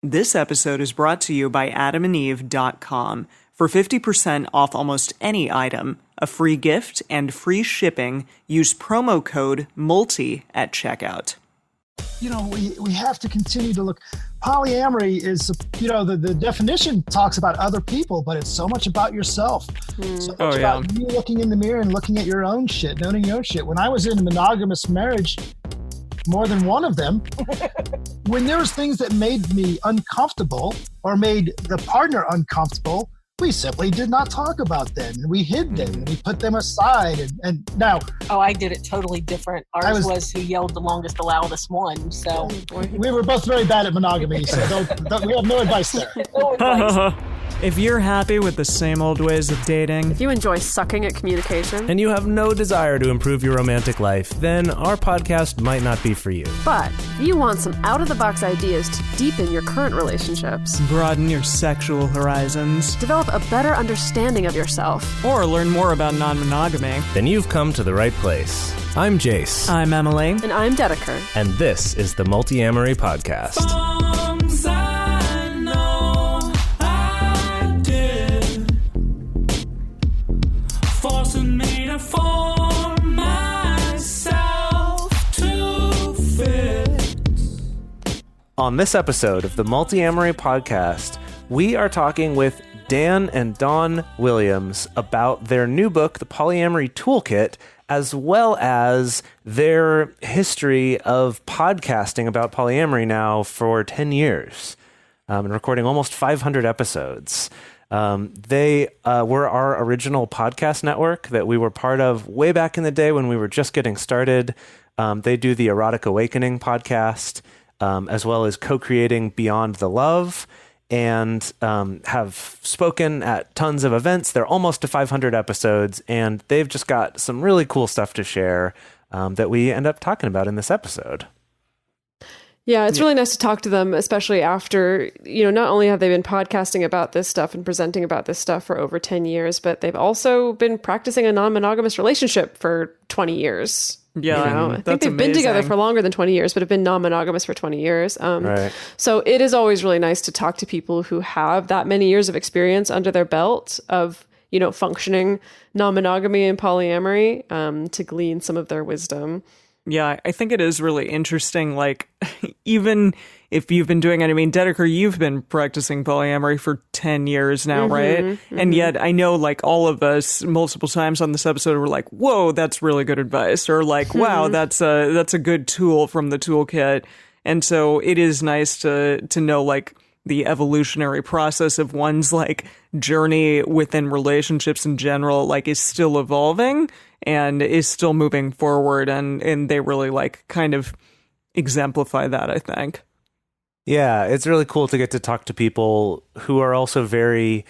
This episode is brought to you by adamandeve.com. For 50% off almost any item, a free gift, and free shipping, use promo code MULTI at checkout. You know, we have to continue to look. Polyamory is, you know, the definition talks about other people, but it's so much about yourself. So much about you looking in the mirror and looking at your own shit, noting your own shit. When I was in a monogamous marriage, more than one of them, when there was things that made me uncomfortable or made the partner uncomfortable, we simply did not talk about them. We hid them. And we put them aside. And now... Oh, I did it totally different. Ours was who yelled the longest, the loudest one. So we were both very bad at monogamy, so we have no advice there. No advice. If you're happy with the same old ways of dating, if you enjoy sucking at communication, and you have no desire to improve your romantic life, then our podcast might not be for you. But if you want some out-of-the-box ideas to deepen your current relationships, broaden your sexual horizons, develop a better understanding of yourself, or learn more about non-monogamy, then you've come to the right place. I'm Jace. I'm Emily. And I'm Dedeker. And this is the Multiamory Podcast. On this episode of the Multiamory Podcast, we are talking with Dan and Dawn Williams about their new book, The Polyamory Toolkit, as well as their history of podcasting about polyamory now for 10 years and recording almost 500 episodes. They were our original podcast network that we were part of way back in the day when we were just getting started. They do the Erotic Awakening podcast, as well as co-creating Beyond the Love, and have spoken at tons of events. They're almost to 500 episodes, and they've just got some really cool stuff to share that we end up talking about in this episode. Yeah, it's really nice to talk to them, especially after, you know, not only have they been podcasting about this stuff and presenting about this stuff for over 10 years, but they've also been practicing a non-monogamous relationship for 20 years. Yeah, you know? I think they've been together for longer than 20 years, but have been non-monogamous for 20 years. Right. So it is always really nice to talk to people who have that many years of experience under their belt of, you know, functioning non-monogamy and polyamory, to glean some of their wisdom. Yeah, I think it is really interesting. Like, even if you've been doing it, I mean, Dedeker, you've been practicing polyamory for 10 years now, right? Mm-hmm. And yet I know, like, all of us multiple times on this episode were like, whoa, that's really good advice. Or like, wow, that's a good tool from the toolkit. And so it is nice to know, like, the evolutionary process of one's, like, journey within relationships in general, like, is still evolving and is still moving forward, and they really, like, kind of exemplify that, I think. Yeah, it's really cool to get to talk to people who are also very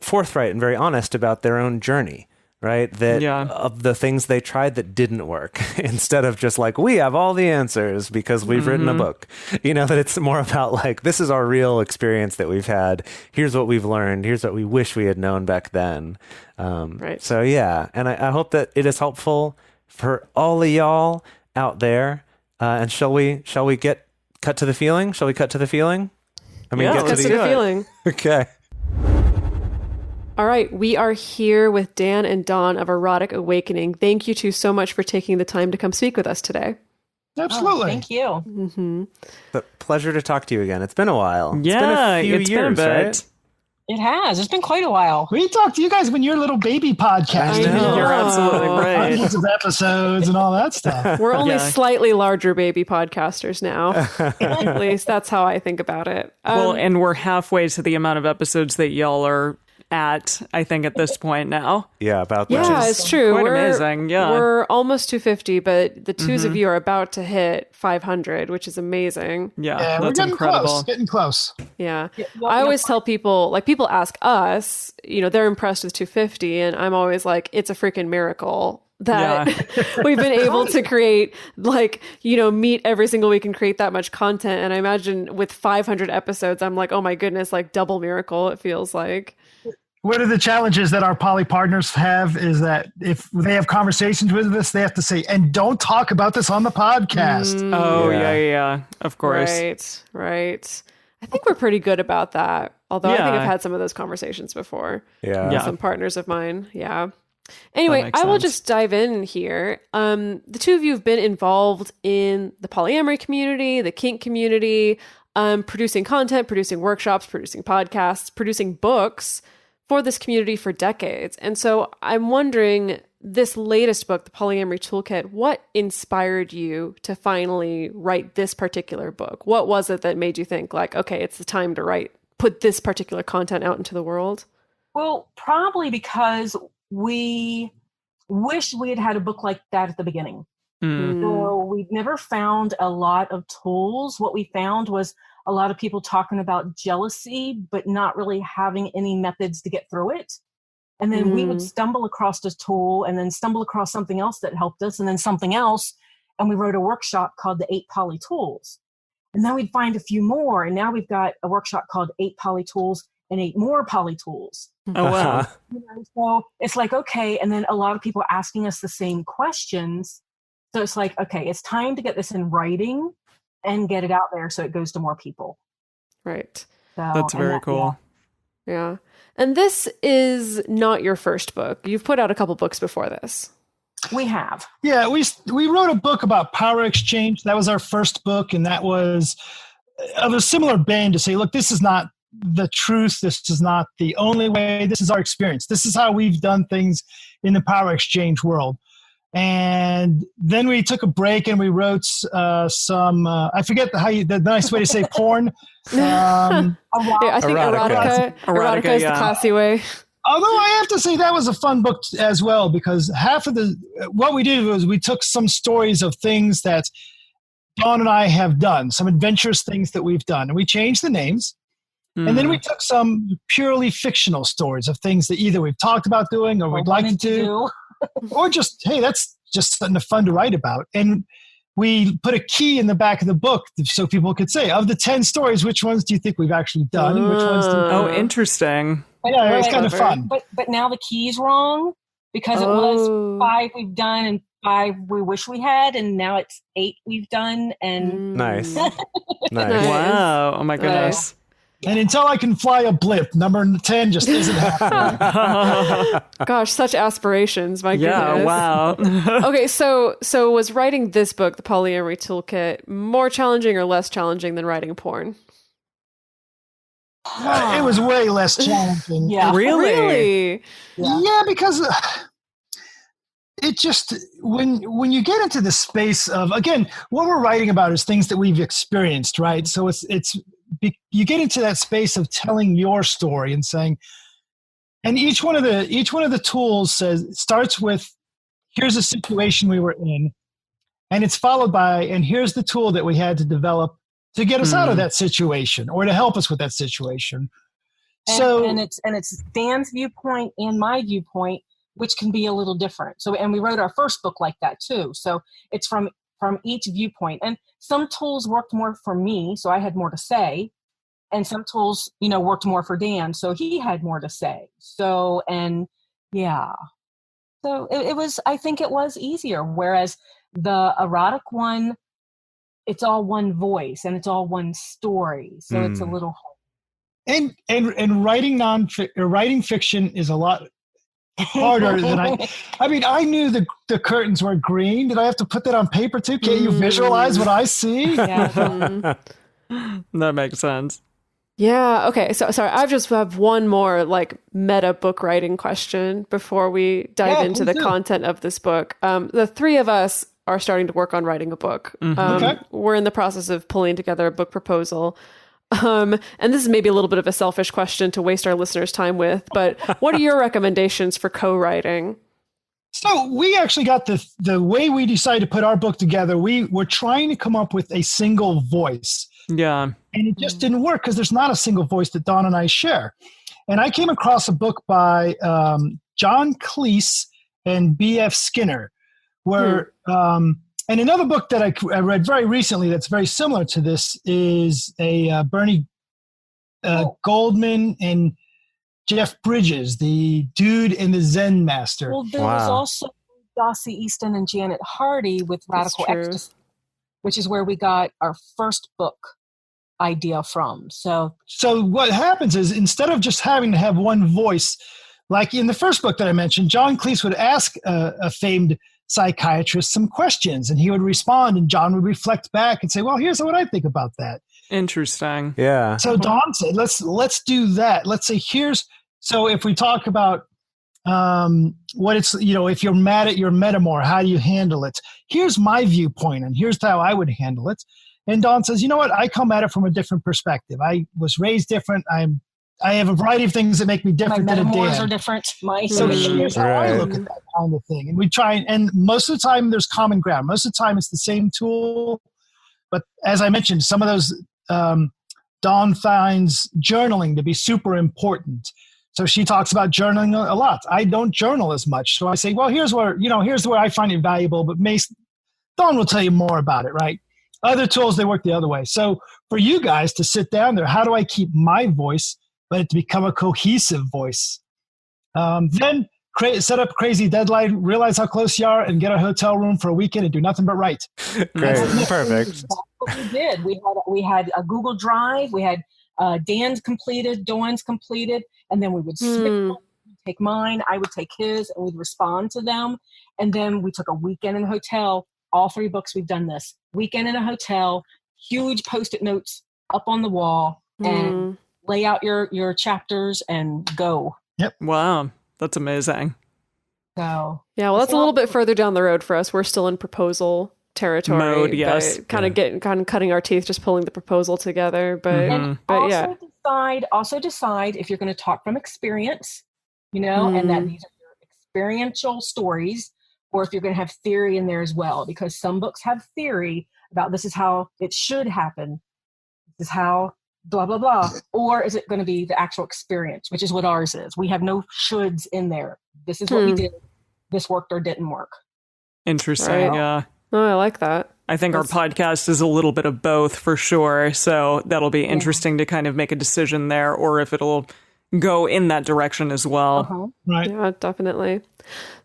forthright and very honest about their own journey, right? That of the things they tried that didn't work, instead of just like, we have all the answers because we've written a book. You know, that it's more about like, this is our real experience that we've had. Here's what we've learned. Here's what we wish we had known back then. Right. So yeah, and I hope that it is helpful for all of y'all out there. And shall we cut to the feeling? Shall we cut to the feeling? I mean, get to the feeling. Okay. All right, we are here with Dan and Dawn of Erotic Awakening. Thank you two so much for taking the time to come speak with us today. Absolutely. Oh, thank you. Mm-hmm. It's a pleasure to talk to you again. It's been a while. Yeah, it's been a few years, been a bit. right? It has. It's been quite a while. We talked to you guys when you're little baby podcast. I know. You're absolutely right. Hundreds of episodes and all that stuff. We're only slightly larger baby podcasters now. At least that's how I think about it. Well, and we're halfway to the amount of episodes that y'all are at, I think, at this point now. Yeah, about that. Yeah, it's true. Quite amazing. Yeah. We're almost 250, but the twos of you are about to hit 500, which is amazing. Yeah, we're that's getting incredible. close. Getting close. Yeah. I always tell people, like, people ask us, you know, they're impressed with 250, and I'm always like, it's a freaking miracle that we've been able to create, like, you know, meet every single week and create that much content. And I imagine with 500 episodes, I'm like, oh my goodness, like double miracle, it feels like. One of the challenges that our poly partners have is that if they have conversations with us, they have to say, and don't talk about this on the podcast. Oh, yeah, of course. Right. I think we're pretty good about that. Although I think I've had some of those conversations before. With some partners of mine. Yeah. Anyway, I will just dive in here. The two of you have been involved in the polyamory community, the kink community, producing content, producing workshops, producing podcasts, producing books for this community for decades. And so I'm wondering, this latest book, the Polyamory Toolkit, what inspired you to finally write this particular book? What was it that made you think like, okay, it's the time to put this particular content out into the world? Well, probably because we wish we had had a book like that at the beginning. So we've never found a lot of tools. What we found was a lot of people talking about jealousy, but not really having any methods to get through it. And then we would stumble across a tool and then stumble across something else that helped us and then something else. And we wrote a workshop called the 8 Poly Tools. And then we'd find a few more. And now we've got a workshop called 8 Poly Tools and 8 more Poly Tools. Oh, wow. So it's like, okay. And then a lot of people asking us the same questions. So it's like, okay, it's time to get this in writing and get it out there so it goes to more people. Right. So, that's very cool. Yeah. And this is not your first book. You've put out a couple books before this. We have. Yeah, we wrote a book about power exchange. That was our first book, and that was of a similar vein to say, look, this is not the truth. This is not the only way. This is our experience. This is how we've done things in the power exchange world. And then we took a break and we wrote some, I forget the nice way to say porn. I think erotica. Erotica is the classy way. Although I have to say that was a fun book as well, because what we did was we took some stories of things that Dawn and I have done, some adventurous things that we've done, and we changed the names. And then we took some purely fictional stories of things that either we've talked about doing or we'd like to do. Or just, hey, that's just something fun to write about. And we put a key in the back of the book so people could say, of the 10 stories, which ones do you think we've actually done? And which ones do Oh, interesting. Yeah, it's kind of fun. But now the key's wrong because it was 5 we've done and 5 we wish we had, and now it's 8 we've done. And Nice. Wow. Oh my goodness. And until I can fly a blip, number 10 just isn't happening. Gosh, such aspirations. My goodness. Yeah, wow. Okay, so was writing this book, the Polyamory Toolkit, more challenging or less challenging than writing porn? It was way less challenging. Yeah. Really? Yeah, because it just, when you get into the space of, again, what we're writing about is things that we've experienced, right? So it's you get into that space of telling your story and saying, and each one of the tools starts with, here's a situation we were in, and it's followed by, and here's the tool that we had to develop to get us out of that situation or to help us with that situation. And it's Dan's viewpoint and my viewpoint, which can be a little different. So, and we wrote our first book like that too. So it's from each viewpoint. And some tools worked more for me, so I had more to say. And some tools, worked more for Dan, so he had more to say. So, and yeah. So I think it was easier. Whereas the erotic one, it's all one voice and it's all one story. So it's a little hard. And writing fiction is a lot harder than I knew the curtains were green. Did I have to put that on paper too? Can't you visualize what I see? That makes sense. Yeah. Okay. So sorry, I just have one more meta book writing question before we dive into the content of this book. The three of us are starting to work on writing a book. Okay. We're in the process of pulling together a book proposal. And this is maybe a little bit of a selfish question to waste our listeners' time with, but what are your recommendations for co-writing? So we actually got the way we decided to put our book together. We were trying to come up with a single voice. Yeah. And it just didn't work because there's not a single voice that Dawn and I share. And I came across a book by John Cleese and B.F. Skinner, where and another book that I read very recently that's very similar to this is a Bernie Goldman and Jeff Bridges, the Dude and the Zen Master. Well, there was also Dossie Easton and Janet Hardy with Radical Ecstasy, which is where we got our first book idea from. So what happens is, instead of just having to have one voice, like in the first book that I mentioned, John Cleese would ask a famed psychiatrist some questions, and he would respond, and John would reflect back and say, well, here's what I think about that. Interesting. Yeah. So Dawn said, let's do that. Let's say, so if we talk about what it's, if you're mad at your metamour, how do you handle it? Here's my viewpoint, and here's how I would handle it. And Dawn says, you know what? I come at it from a different perspective. I was raised different. I have a variety of things that make me different than a Dan. My metamours are different. So here's how I look at that kind of thing. And we try, and most of the time there's common ground. Most of the time it's the same tool. But as I mentioned, some of those, Dawn finds journaling to be super important. So she talks about journaling a lot. I don't journal as much. So I say, well, here's where I find it valuable, but Dawn will tell you more about it, right? Other tools, they work the other way. So for you guys to sit down there, how do I keep my voice, but it to become a cohesive voice? Then set up a crazy deadline, realize how close you are, and get a hotel room for a weekend and do nothing but write. Great. Perfect. That's what we did. We had a Google Drive. We had Dan's completed, Dawn's completed, and then we would take mine, I would take his, and we'd respond to them. And then we took a weekend in a hotel. All 3 books we've done this. Weekend in a hotel, huge Post-it notes up on the wall, and lay out your chapters and go. Yep. Wow. That's amazing. So yeah, well, that's a little bit further down the road for us. We're still in proposal territory mode, yes. Kind of cutting our teeth, just pulling the proposal together. But also decide if you're going to talk from experience, and that these are your experiential stories, or if you're going to have theory in there as well, because some books have theory about this is how it should happen, this is how blah blah blah, or is it going to be the actual experience, which is what ours is. We have no shoulds in there. This is what we did. This worked or didn't work. Interesting. Right. Yeah. Oh, I like that. I think our podcast is a little bit of both for sure. So that'll be interesting to kind of make a decision there, or if it'll go in that direction as well. Right. Yeah, definitely.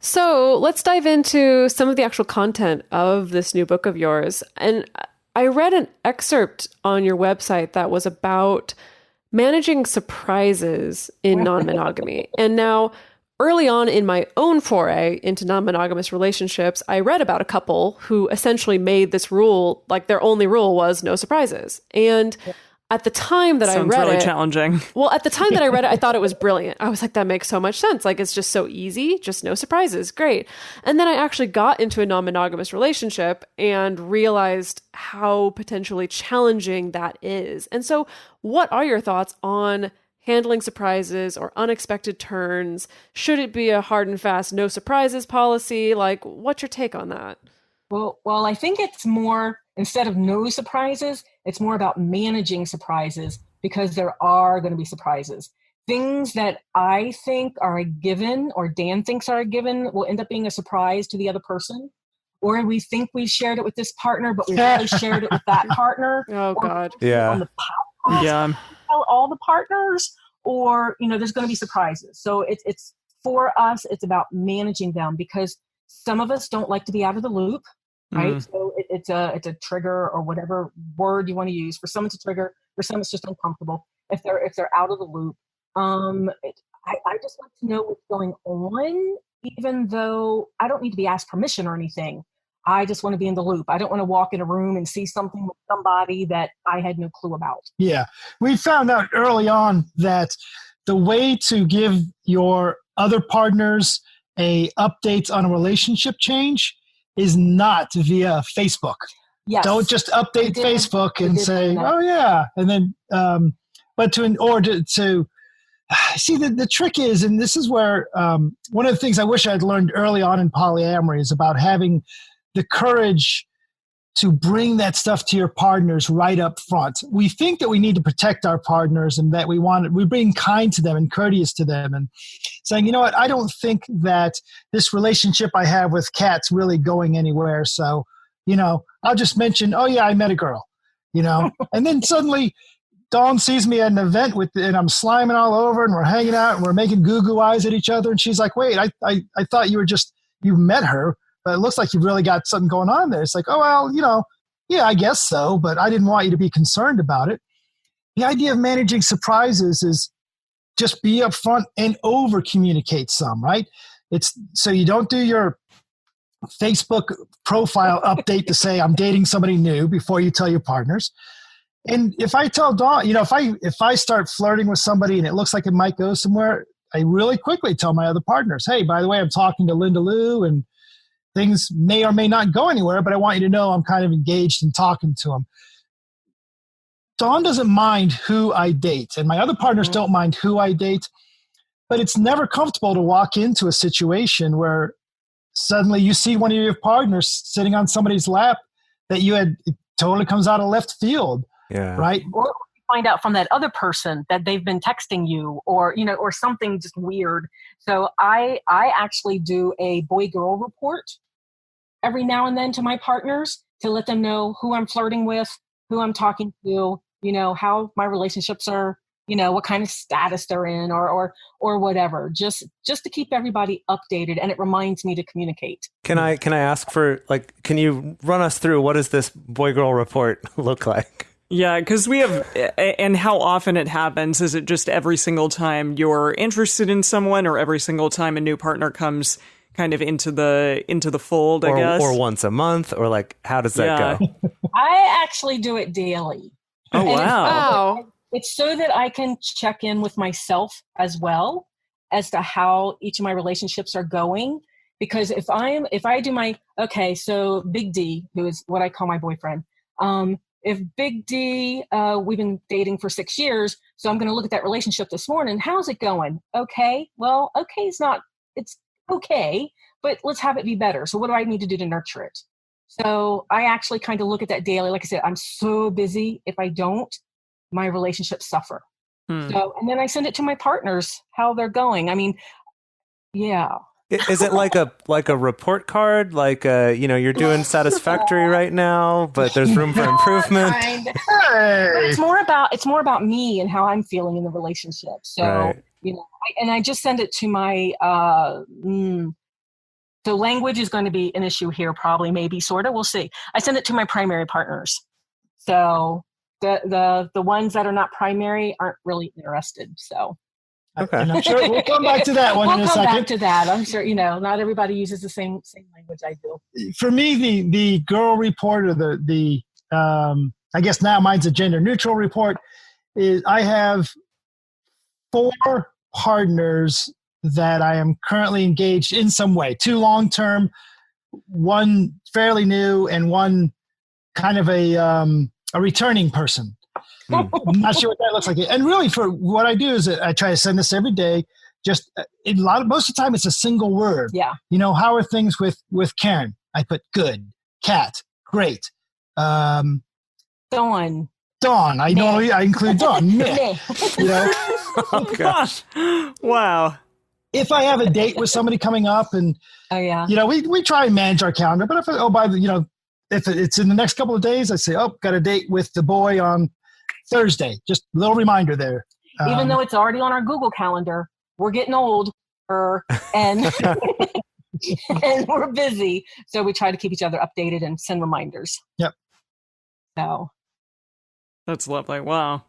So let's dive into some of the actual content of this new book of yours. And I read an excerpt on your website that was about managing surprises in non-monogamy. And now, early on in my own foray into non-monogamous relationships, I read about a couple who essentially made this rule, like their only rule was no surprises. And at the time that I read really it, challenging. Well, at the time that I read it, I thought it was brilliant. I was like, that makes so much sense. Like, it's just so easy, just no surprises. Great. And then I actually got into a non-monogamous relationship and realized how potentially challenging that is. And so what are your thoughts on handling surprises or unexpected turns? Should it be a hard and fast no surprises policy? Like, what's your take on that? Well, I think it's more, instead of no surprises, it's more about managing surprises, because there are going to be surprises. Things that I think are a given, or Dan thinks are a given, will end up being a surprise to the other person. Or we think we shared it with this partner, but we really shared it with that partner. Oh, God. Yeah. On the podcast, Yeah. tell all the partners, or, there's going to be surprises. So it's for us, it's about managing them, because some of us don't like to be out of the loop. Right. So it's a trigger, or whatever word you want to use. For some it's a trigger, for some it's just uncomfortable if they're out of the loop. I just like to know what's going on, even though I don't need to be asked permission or anything. I just want to be in the loop. I don't want to walk in a room and see something with somebody that I had no clue about. Yeah. We found out early on that the way to give your other partners updates on a relationship change is not via Facebook. Yes. Don't just update Facebook and say, "Oh yeah," and then, but to see the trick is, and this is where one of the things I wish I'd learned early on in polyamory is about having the courage to bring that stuff to your partners right up front. We think that we need to protect our partners, and that we're being kind to them and courteous to them, and saying, you know what, I don't think that this relationship I have with Kat's really going anywhere. So, I'll just mention, oh yeah, I met a girl, and then suddenly Dawn sees me at an event and I'm sliming all over, and we're hanging out and we're making goo eyes at each other. And she's like, wait, I thought you met her, but it looks like you've really got something going on there. It's like, oh, well, yeah, I guess so, but I didn't want you to be concerned about it. the idea of managing surprises is just be upfront and over communicate some, right? It's so you don't do your Facebook profile update to say I'm dating somebody new before you tell your partners. And if I tell Dawn, if I start flirting with somebody and it looks like it might go somewhere, I really quickly tell my other partners, hey, by the way, I'm talking to Linda Lou and things may or may not go anywhere, but I want you to know I'm kind of engaged in talking to them. Dawn doesn't mind who I date, and my other partners don't mind who I date, but it's never comfortable to walk into a situation where suddenly you see one of your partners sitting on somebody's lap that it totally comes out of left field. Yeah. Right. Or find out from that other person that they've been texting you or something just weird. So I actually do a boy-girl report every now and then to my partners to let them know who I'm flirting with, who I'm talking to, how my relationships are, what kind of status they're in or whatever, just to keep everybody updated. And it reminds me to communicate. Can I ask for, can you run us through what does this boy-girl report look like? Yeah, because we have, and how often it happens, is it just every single time you're interested in someone or every single time a new partner comes kind of into the fold, I guess? Or once a month, or how does that go? I actually do it daily. Oh, wow. It's so that I can check in with myself as well as to how each of my relationships are going. Because if I do so Big D, who is what I call my boyfriend, if Big D, we've been dating for 6 years, so I'm going to look at that relationship this morning. How's it going? Okay. Well, okay, it's okay, but let's have it be better. So what do I need to do to nurture it? So I actually kind of look at that daily. Like I said, I'm so busy. If I don't, my relationships suffer. So, and then I send it to my partners, how they're going. I mean, yeah. Is it like a report card? You're doing satisfactory right now, but there's room for improvement. Hey. It's more about me and how I'm feeling in the relationship. So, right. And I just send it to my, so language is going to be an issue here, probably, maybe, sort of. We'll see. I send it to my primary partners. So the ones that are not primary aren't really interested. So. Okay. And I'm sure we'll come back to that one in a second. We'll come back to that. I'm sure, not everybody uses the same language I do. For me, the girl report, or the I guess now mine's a gender neutral report, is I have 4 partners that I am currently engaged in some way. 2 long-term, 1 fairly new, and 1 kind of a returning person. I'm not sure what that looks like. And really, for what I do is I try to send this every day. Just most of the time, it's a single word. Yeah. How are things with Karen? I put good, cat, great. Dawn. I normally I include Dawn. Meh. Oh gosh! Wow. If I have a date with somebody coming up, and we try and manage our calendar. But if it's in the next couple of days, I say, got a date with the boy on Thursday. Just a little reminder there. Even though it's already on our Google Calendar, we're getting old, and and we're busy, so we try to keep each other updated and send reminders. Yep. So that's lovely. Wow.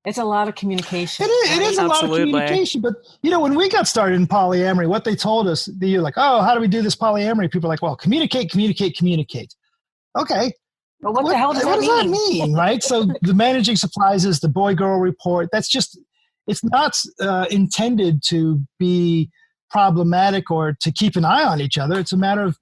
It's a lot of communication. It is a lot of communication. But, when we got started in polyamory, what they told us, you're like, how do we do this polyamory? People are like, well, communicate. Okay. Well, what the hell does that mean? Right? So the managing supplies is the boy-girl report. That's just, it's not intended to be problematic or to keep an eye on each other. It's a matter of,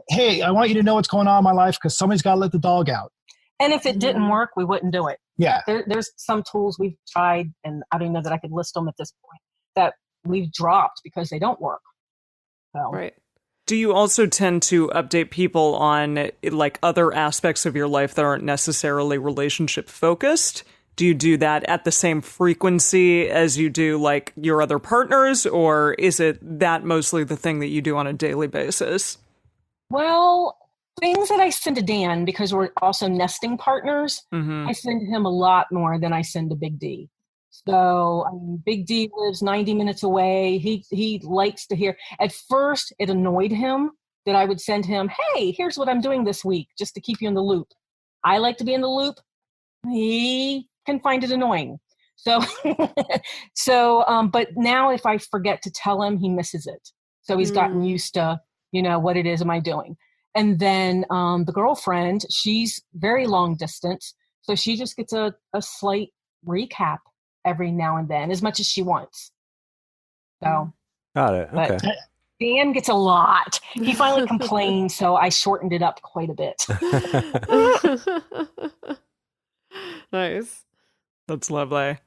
hey, I want you to know what's going on in my life because somebody's got to let the dog out. And if it didn't work, we wouldn't do it. Yeah. There's some tools we've tried, and I don't even know that I could list them at this point, that we've dropped because they don't work. So. Right. Do you also tend to update people on other aspects of your life that aren't necessarily relationship focused? Do you do that at the same frequency as you do your other partners, or is it that mostly the thing that you do on a daily basis? Well, things that I send to Dan, because we're also nesting partners, I send him a lot more than I send to Big D. So Big D lives 90 minutes away. He likes to hear. At first, it annoyed him that I would send him, hey, here's what I'm doing this week, just to keep you in the loop. I like to be in the loop. He can find it annoying. So, but now if I forget to tell him, he misses it. So he's gotten used to, what it is am I doing? And then the girlfriend, she's very long distance. So she just gets a slight recap every now and then, as much as she wants. So. Got it. Okay. Dan gets a lot. He finally complained, so I shortened it up quite a bit. Nice. That's lovely.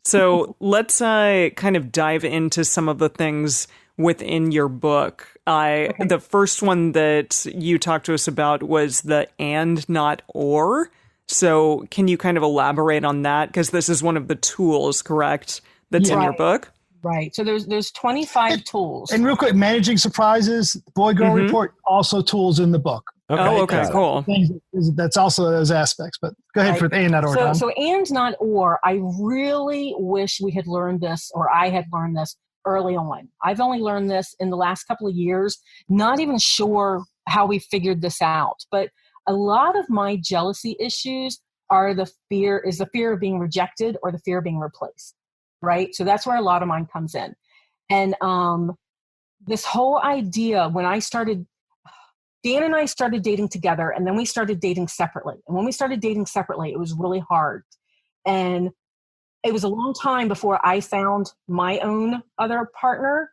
So let's kind of dive into some of the things within your book. The first one that you talked to us about was the and not or. So can you kind of elaborate on that? Because this is one of the tools, correct, that's in your book? Right. So there's 25 tools. And real quick, managing surprises, boy-girl report, also tools in the book. Okay, cool. That's also those aspects. But go ahead for the and not or. So and not or, I really wish we had learned this, or I had learned this early on. I've only learned this in the last couple of years, not even sure how we figured this out. But a lot of my jealousy issues are the fear of being rejected or the fear of being replaced. Right? So that's where a lot of mine comes in. And this whole idea, when Dan and I started dating together, and then we started dating separately. And when we started dating separately, it was really hard. And it was a long time before I found my own other partner,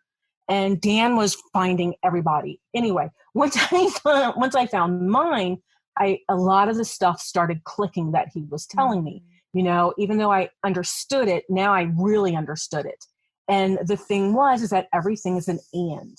and Dan was finding everybody. Anyway, once I found mine, a lot of the stuff started clicking that he was telling me. Even though I understood it, now I really understood it. And the thing is that everything is an and,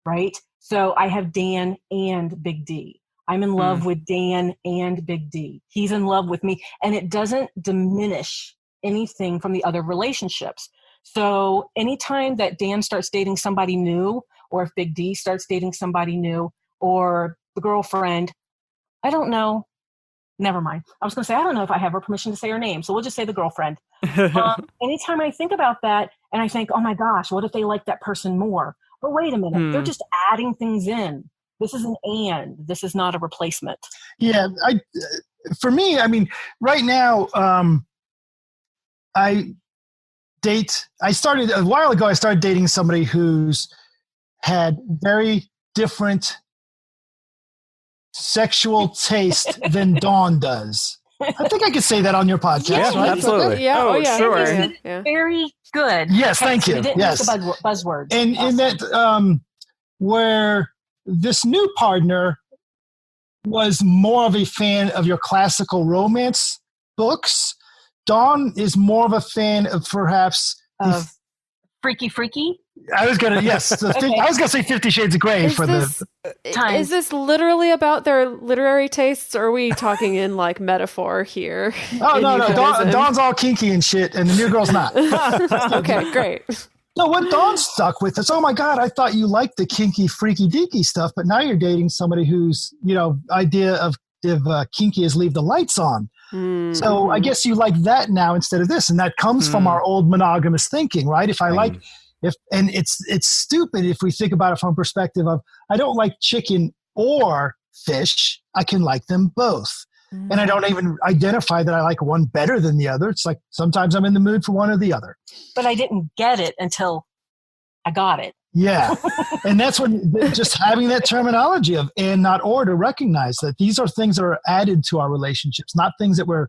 right? So I have Dan and Big D. I'm in love with Dan and Big D. He's in love with me. And it doesn't diminish anything from the other relationships. So anytime that Dan starts dating somebody new, or if Big D starts dating somebody new, or the girlfriend, I don't know. Never mind. I was going to say, I don't know if I have her permission to say her name, so we'll just say the girlfriend. Anytime I think about that and I think, oh my gosh, what if they like that person more? But wait a minute, they're just adding things in. This is an and. This is not a replacement. Yeah. For me, right now, a while ago, I started dating somebody who's had very different sexual taste than Dawn does. I think I could say that on your podcast. Yeah, right? absolutely. Yeah, sure. Yeah. Very good. Yes, thank you. Yes. The buzzwords. And in that, where this new partner was more of a fan of your classical romance books, Dawn is more of a fan of perhaps Freaky. I was gonna say 50 Shades of Grey Is this literally about their literary tastes, or are we talking in like metaphor here? Oh no, Dawn's all kinky and shit, and the new girl's not. Okay, great. No, what Dawn stuck with is, oh my God, I thought you liked the kinky, freaky deaky stuff, but now you're dating somebody whose idea of kinky is leave the lights on. So I guess you like that now instead of this, and that comes from our old monogamous thinking, right? And it's stupid if we think about it from a perspective of, I don't like chicken or fish. I can like them both. And I don't even identify that I like one better than the other. It's like sometimes I'm in the mood for one or the other. But I didn't get it until I got it. Yeah. And that's when just having that terminology of and not or to recognize that these are things that are added to our relationships, not things that we're,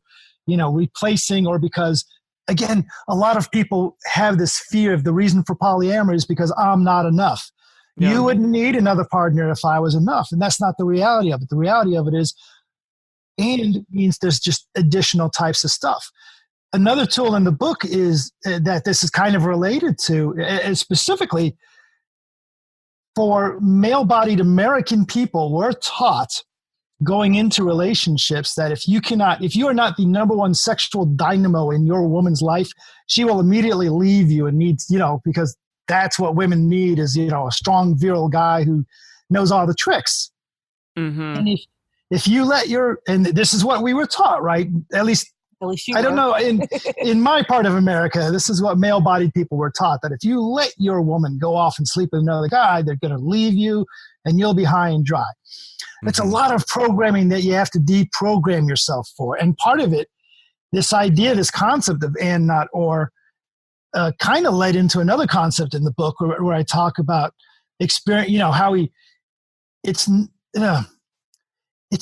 replacing, or because, again, a lot of people have this fear of the reason for polyamory is because I'm not enough. Yeah. You wouldn't need another partner if I was enough. And that's not the reality of it. The reality of it is, and means there's just additional types of stuff. Another tool in the book is that this is kind of related to, specifically for male-bodied American people, we're taught going into relationships that if you are not the number one sexual dynamo in your woman's life, she will immediately leave you and needs, because that's what women need is, a strong, virile guy who knows all the tricks. Mm-hmm. And if you let and this is what we were taught, right? At least I don't know. In my part of America, this is what male-bodied people were taught, that if you let your woman go off and sleep with another guy, they're going to leave you and you'll be high and dry. Mm-hmm. It's a lot of programming that you have to deprogram yourself for. And part of it this idea, this concept of and not or, kind of led into another concept in the book where I talk about experience. You know how it's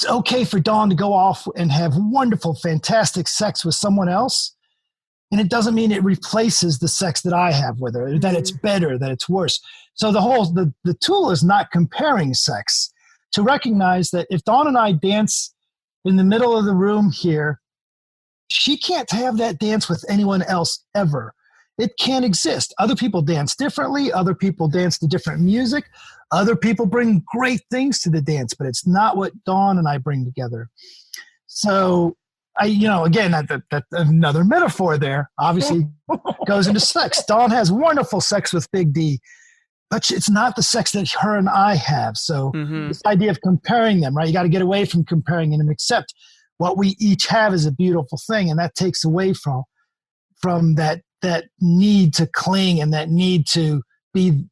okay for Dawn to go off and have wonderful, fantastic sex with someone else. And it doesn't mean it replaces the sex that I have with her, that it's better, that it's worse. So the tool is not comparing sex. To recognize that if Dawn and I dance in the middle of the room here, she can't have that dance with anyone else ever. It can't exist. Other people dance differently. Other people dance to different music. Other people bring great things to the dance, but it's not what Dawn and I bring together. So again, that's another metaphor there, obviously goes into sex. Dawn has wonderful sex with Big D, but it's not the sex that her and I have. So this idea of comparing them, right? You got to get away from comparing them and accept what we each have is a beautiful thing. And that takes away from that need to cling and that need to be,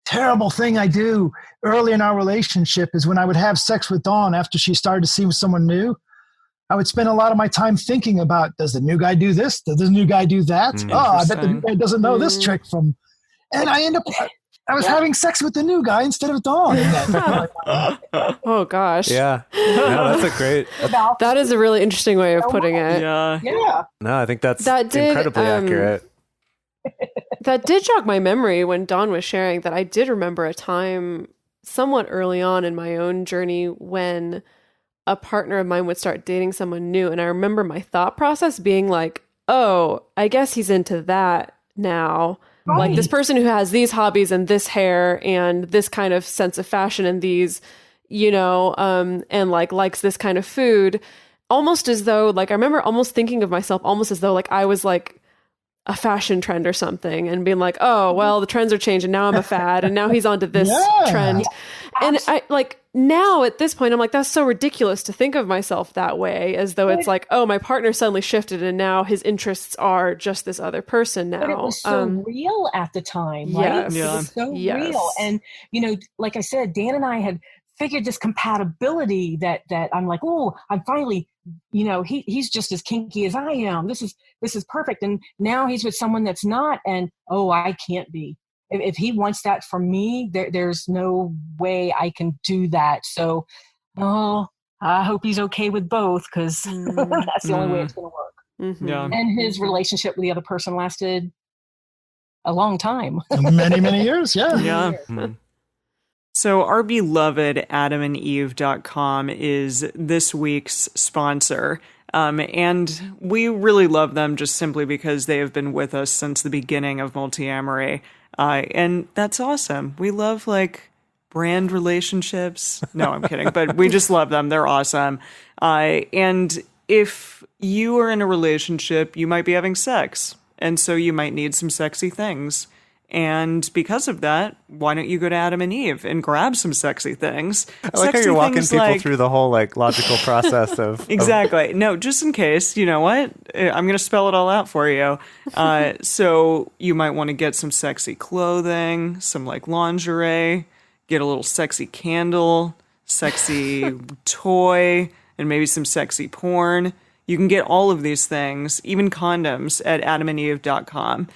terrible thing I do early in our relationship is when I would have sex with Dawn after she started to see someone new, I would spend a lot of my time thinking about, does the new guy do this? Does the new guy do that? Oh, I bet the new guy doesn't know this trick from... And I was having sex with the new guy instead of Dawn. Oh, gosh. Yeah. No, that's a great... That is a really interesting way of putting it. Yeah. No, I think that's incredibly accurate. That did jog my memory when Dawn was sharing that I did remember a time somewhat early on in my own journey when a partner of mine would start dating someone new. And I remember my thought process being like, oh, I guess he's into that now. Right. Like this person who has these hobbies and this hair and this kind of sense of fashion and these, and like likes this kind of food, almost as though, like, I remember almost thinking of myself almost as though like I was like a fashion trend or something and being like, oh, well, the trends are changing. Now I'm a fad and now he's onto this trend. And I like now at this point, I'm like, that's so ridiculous to think of myself that way, as though it's like, oh, my partner suddenly shifted and now his interests are just this other person now. But it was so real at the time, right? Yes. Yeah. It was so real. And, like I said, Dan and I had figured this compatibility that I'm like, oh, I'm finally, he's just as kinky as I am. This is perfect. And now he's with someone that's not, and I can't be. If he wants that from me, there's no way I can do that. So, I hope he's okay with both, because that's the only way it's going to work. Mm-hmm. Yeah. And his relationship with the other person lasted a long time. Many, many years. Yeah. Yeah. Mm-hmm. So our beloved adamandeve.com is this week's sponsor. And we really love them just simply because they have been with us since the beginning of Multiamory. And that's awesome. We love brand relationships. No, I'm kidding. But we just love them. They're awesome. And if you are in a relationship, you might be having sex. And so you might need some sexy things. And because of that, why don't you go to Adam and Eve and grab some sexy things? I like how you're walking people through the whole logical process of... Exactly. No, just in case, you know what? I'm going to spell it all out for you. So you might want to get some sexy clothing, some lingerie, get a little sexy candle, sexy toy, and maybe some sexy porn. You can get all of these things, even condoms, at adamandeve.com.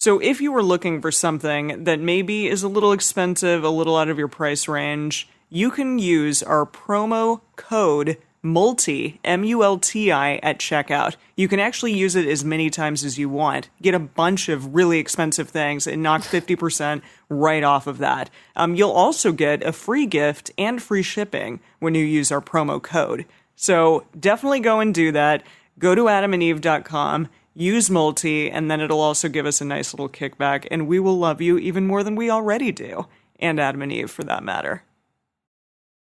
So if you were looking for something that maybe is a little expensive, a little out of your price range, you can use our promo code MULTI, M-U-L-T-I, at checkout. You can actually use it as many times as you want. Get a bunch of really expensive things and knock 50% right off of that. You'll also get a free gift and free shipping when you use our promo code. So definitely go and do that. Go to adamandeve.com. Use Multi, and then it'll also give us a nice little kickback, and we will love you even more than we already do, and Adam and Eve for that matter.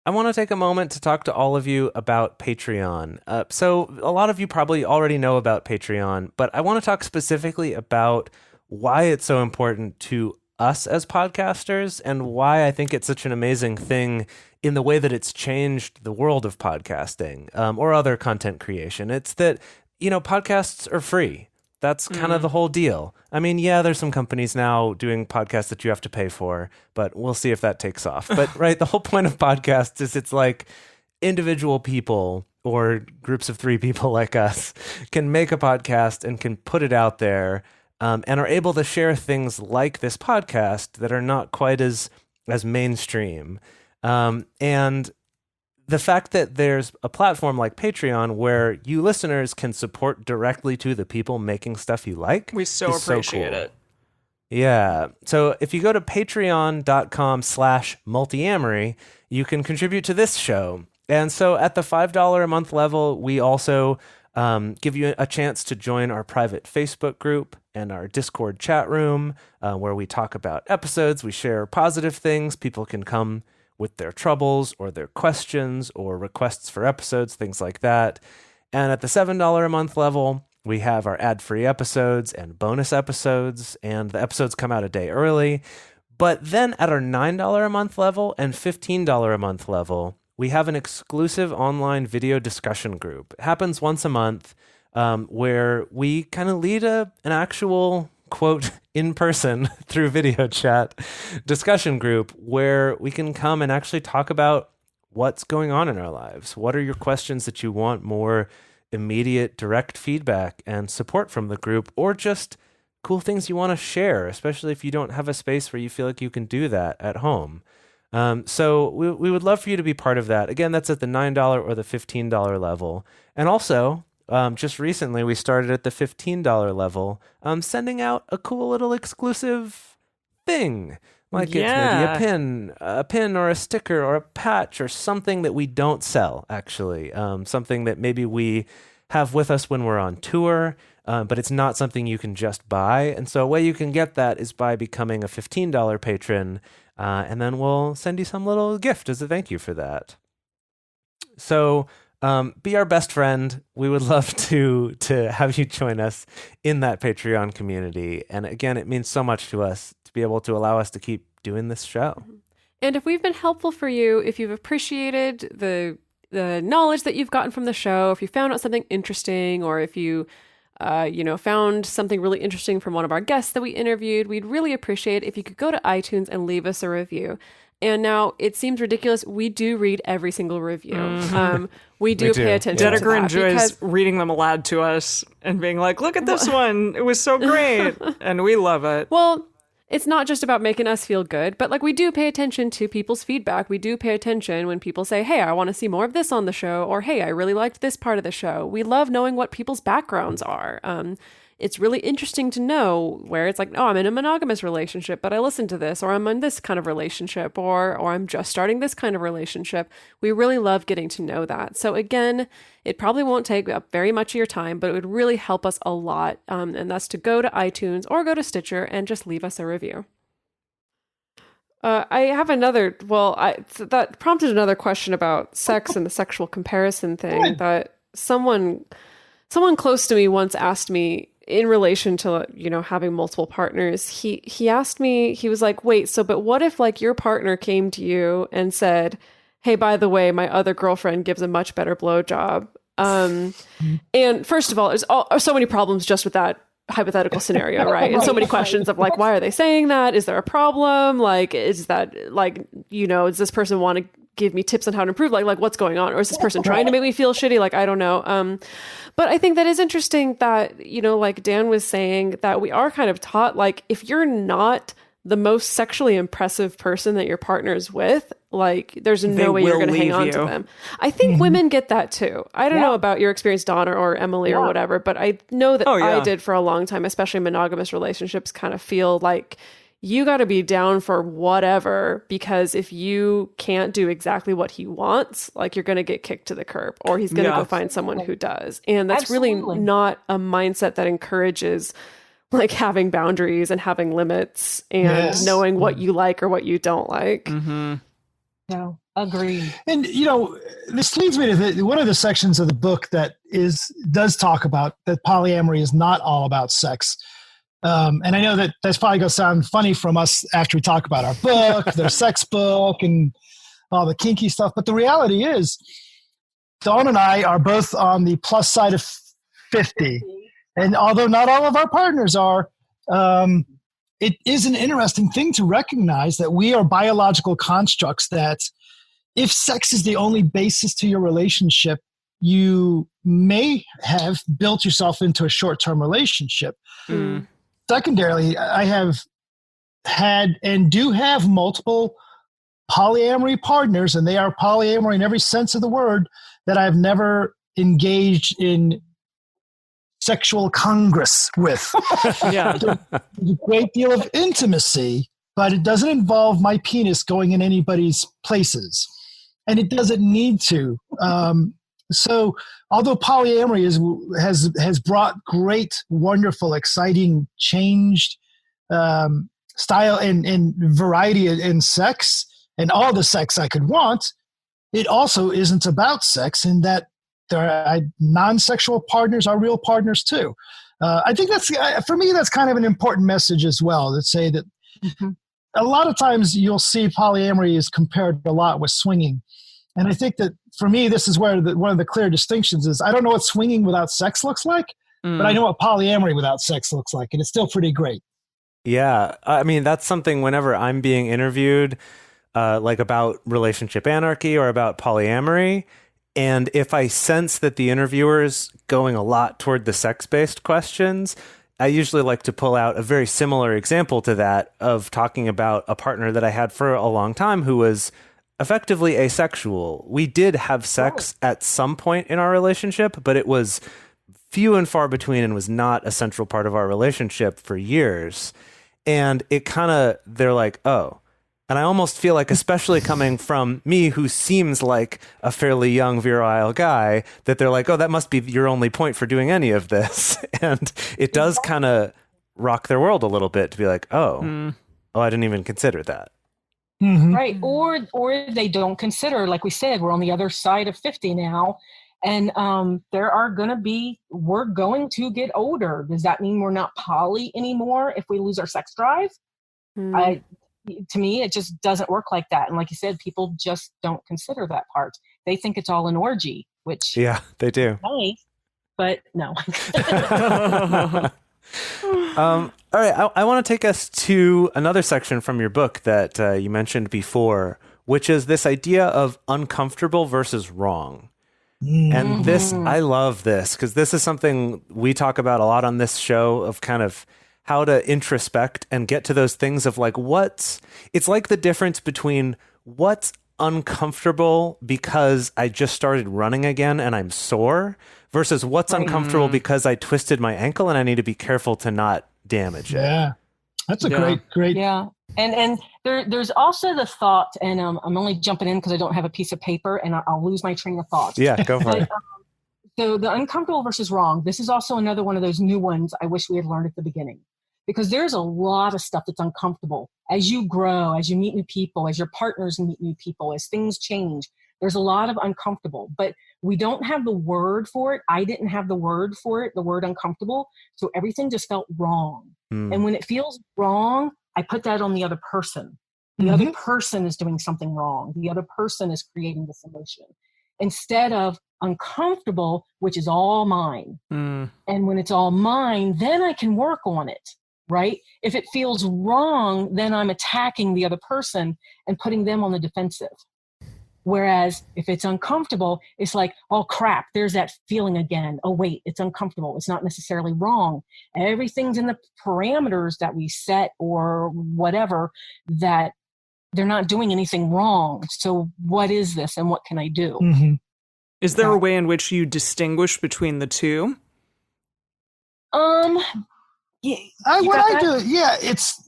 I want to take a moment to talk to all of you about Patreon. So a lot of you probably already know about Patreon, but I want to talk specifically about why it's so important to us as podcasters and why I think it's such an amazing thing in the way that it's changed the world of podcasting or other content creation. It's that podcasts are free. That's kind of the whole deal. I mean, yeah, there's some companies now doing podcasts that you have to pay for, but we'll see if that takes off. But right, the whole point of podcasts is it's like individual people or groups of 3 people like us can make a podcast and can put it out there, and are able to share things like this podcast that are not quite as mainstream. And the fact that there's a platform like Patreon where you listeners can support directly to the people making stuff you like. We so appreciate it. Yeah. So if you go to patreon.com/multiamory, you can contribute to this show. And so at the $5 a month level, we also give you a chance to join our private Facebook group and our Discord chat room, where we talk about episodes. We share positive things. People can come with their troubles or their questions or requests for episodes, things like that. And at the $7 a month level, we have our ad-free episodes and bonus episodes, and the episodes come out a day early. But then at our $9 a month level and $15 a month level, we have an exclusive online video discussion group. It happens once a month, where we kind of lead an actual, quote, in person through video chat discussion group where we can come and actually talk about what's going on in our lives. What are your questions that you want more immediate direct feedback and support from the group, or just cool things you want to share, especially if you don't have a space where you feel like you can do that at home. So we would love for you to be part of that. Again, that's at the $9 or the $15 level. And also, just recently, we started at the $15 level, sending out a cool little exclusive thing. Like it's maybe a pin or a sticker or a patch or something that we don't sell, actually. Something that maybe we have with us when we're on tour, but it's not something you can just buy. And so a way you can get that is by becoming a $15 patron, and then we'll send you some little gift as a thank you for that. So be our best friend. We would love to have you join us in that Patreon community. And again, it means so much to us to be able to allow us to keep doing this show. And if we've been helpful for you, if you've appreciated the knowledge that you've gotten from the show, if you found out something interesting, or if you found something really interesting from one of our guests that we interviewed, we'd really appreciate if you could go to iTunes and leave us a review. And now it seems ridiculous. We do read every single review. Mm-hmm. We do pay attention to that. Dedeker enjoys reading them aloud to us and being like, look at this one. It was so great. And we love it. Well, it's not just about making us feel good, but like we do pay attention to people's feedback. We do pay attention when people say, hey, I want to see more of this on the show, or hey, I really liked this part of the show. We love knowing what people's backgrounds are. It's really interesting to know where it's like, oh, I'm in a monogamous relationship, but I listened to this, or I'm in this kind of relationship, or I'm just starting this kind of relationship. We really love getting to know that. So again, it probably won't take up very much of your time, but it would really help us a lot. And that's to go to iTunes or go to Stitcher and just leave us a review. I have that prompted another question about sex and the sexual comparison thing that someone close to me once asked me in relation to, having multiple partners. He asked me, he was like, wait, but what if like your partner came to you and said, hey, by the way, my other girlfriend gives a much better blowjob. And first of all, there's so many problems just with that hypothetical scenario, right? And so many questions of like, why are they saying that? Is there a problem? Like, is that like, does this person want to give me tips on how to improve? Like what's going on? Or is this person trying to make me feel shitty? Like, I don't know. But I think that is interesting that, like Dan was saying, that we are kind of taught, like, if you're not the most sexually impressive person that your partner is with, like, there's no way you're going to hang on to them. I think women get that too. I don't know about your experience, Donna or Emily or whatever, but I know that I did for a long time, especially monogamous relationships, kind of feel like you got to be down for whatever, because if you can't do exactly what he wants, like, you're going to get kicked to the curb, or he's going to go find someone who does. And that's really not a mindset that encourages like having boundaries and having limits and knowing what you like or what you don't like. Mm-hmm. No, agreed. And, this leads me to one of the sections of the book that does talk about that polyamory is not all about sex. And I know that's probably going to sound funny from us after we talk about our book, their sex book, and all the kinky stuff. But the reality is, Dawn and I are both on the plus side of 50. And although not all of our partners are, it is an interesting thing to recognize that we are biological constructs that if sex is the only basis to your relationship, you may have built yourself into a short-term relationship. Secondarily, I have had and do have multiple polyamory partners, and they are polyamory in every sense of the word, that I've never engaged in sexual congress with. Yeah. There's a great deal of intimacy, but it doesn't involve my penis going in anybody's places. And it doesn't need to. So although polyamory has brought great, wonderful, exciting, changed style and variety in sex and all the sex I could want, it also isn't about sex, in that non-sexual partners are real partners too. I think that's, for me, that's kind of an important message as well, that say that a lot of times you'll see polyamory is compared a lot with swinging. And I think that for me, this is where one of the clear distinctions is, I don't know what swinging without sex looks like, but I know what polyamory without sex looks like, and it's still pretty great. Yeah. I mean, that's something whenever I'm being interviewed, like about relationship anarchy or about polyamory, and if I sense that the interviewer is going a lot toward the sex-based questions, I usually like to pull out a very similar example to that of talking about a partner that I had for a long time who was effectively asexual. We did have sex at some point in our relationship, but it was few and far between and was not a central part of our relationship for years. And it kind of, they're like, oh. And I almost feel like, especially coming from me, who seems like a fairly young, virile guy, that they're like, oh, that must be your only point for doing any of this. And it does kind of rock their world a little bit to be like, oh, I didn't even consider that. Right. Or they don't consider, like we said, we're on the other side of 50 now. And we're going to get older. Does that mean we're not poly anymore if we lose our sex drive? To me, it just doesn't work like that. And like you said, people just don't consider that part. They think it's all an orgy, which yeah, they do. Nice, but no. All right, I want to take us to another section from your book that you mentioned before, which is this idea of uncomfortable versus wrong. And this, I love this, because this is something we talk about a lot on this show, of kind of how to introspect and get to those things of like, it's like the difference between what's uncomfortable because I just started running again and I'm sore versus what's uncomfortable because I twisted my ankle and I need to be careful to not damage it. Yeah, that's a great. Yeah. And there's also the thought, and I'm only jumping in because I don't have a piece of paper and I'll lose my train of thought. Yeah, go for it. So the uncomfortable versus wrong, this is also another one of those new ones I wish we had learned at the beginning. Because there's a lot of stuff that's uncomfortable. As you grow, as you meet new people, as your partners meet new people, as things change, there's a lot of uncomfortable. But we don't have the word for it. I didn't have the word for it, the word uncomfortable. So everything just felt wrong. And when it feels wrong, I put that on the other person. The other person is doing something wrong. The other person is creating this emotion. Instead of uncomfortable, which is all mine. And when it's all mine, then I can work on it. Right? If it feels wrong, then I'm attacking the other person and putting them on the defensive. Whereas if it's uncomfortable, it's like, oh crap, there's that feeling again. Oh wait, it's uncomfortable. It's not necessarily wrong. Everything's in the parameters that we set or whatever, that they're not doing anything wrong. So what is this and what can I do? Is there a way in which you distinguish between the two? It's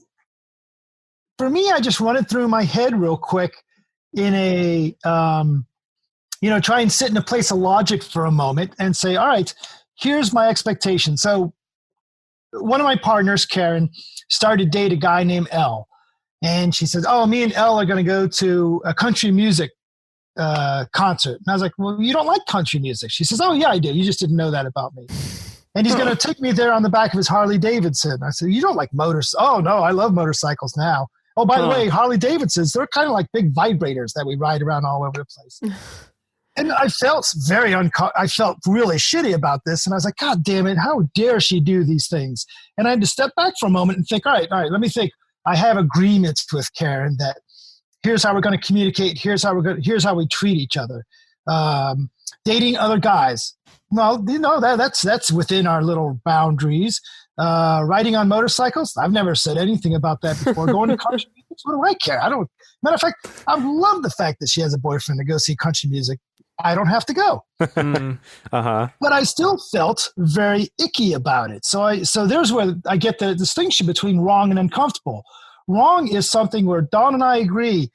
for me, I just run it through my head real quick in a, try and sit in a place of logic for a moment and say, all right, here's my expectation. So one of my partners, Karen, started to date a guy named L. And she said, oh, me and L are going to go to a country music concert. And I was like, well, you don't like country music. She says, oh, yeah, I do. You just didn't know that about me. And he's going to take me there on the back of his Harley Davidson. I said, you don't like motors? Oh, no, I love motorcycles now. Oh, by the way, Harley Davidsons, they're kind of like big vibrators that we ride around all over the place. And I felt I felt really shitty about this. And I was like, God damn it, how dare she do these things? And I had to step back for a moment and think, all right, let me think. I have agreements with Karen that here's how we're going to communicate. Here's how we treat each other. dating other guys. Well, that's within our little boundaries. Riding on motorcycles. I've never said anything about that before. Going to country music. What do I care? Matter of fact, I love the fact that she has a boyfriend to go see country music. I don't have to go. But I still felt very icky about it. So there's where I get the distinction between wrong and uncomfortable. Wrong is something where Dawn and I agree.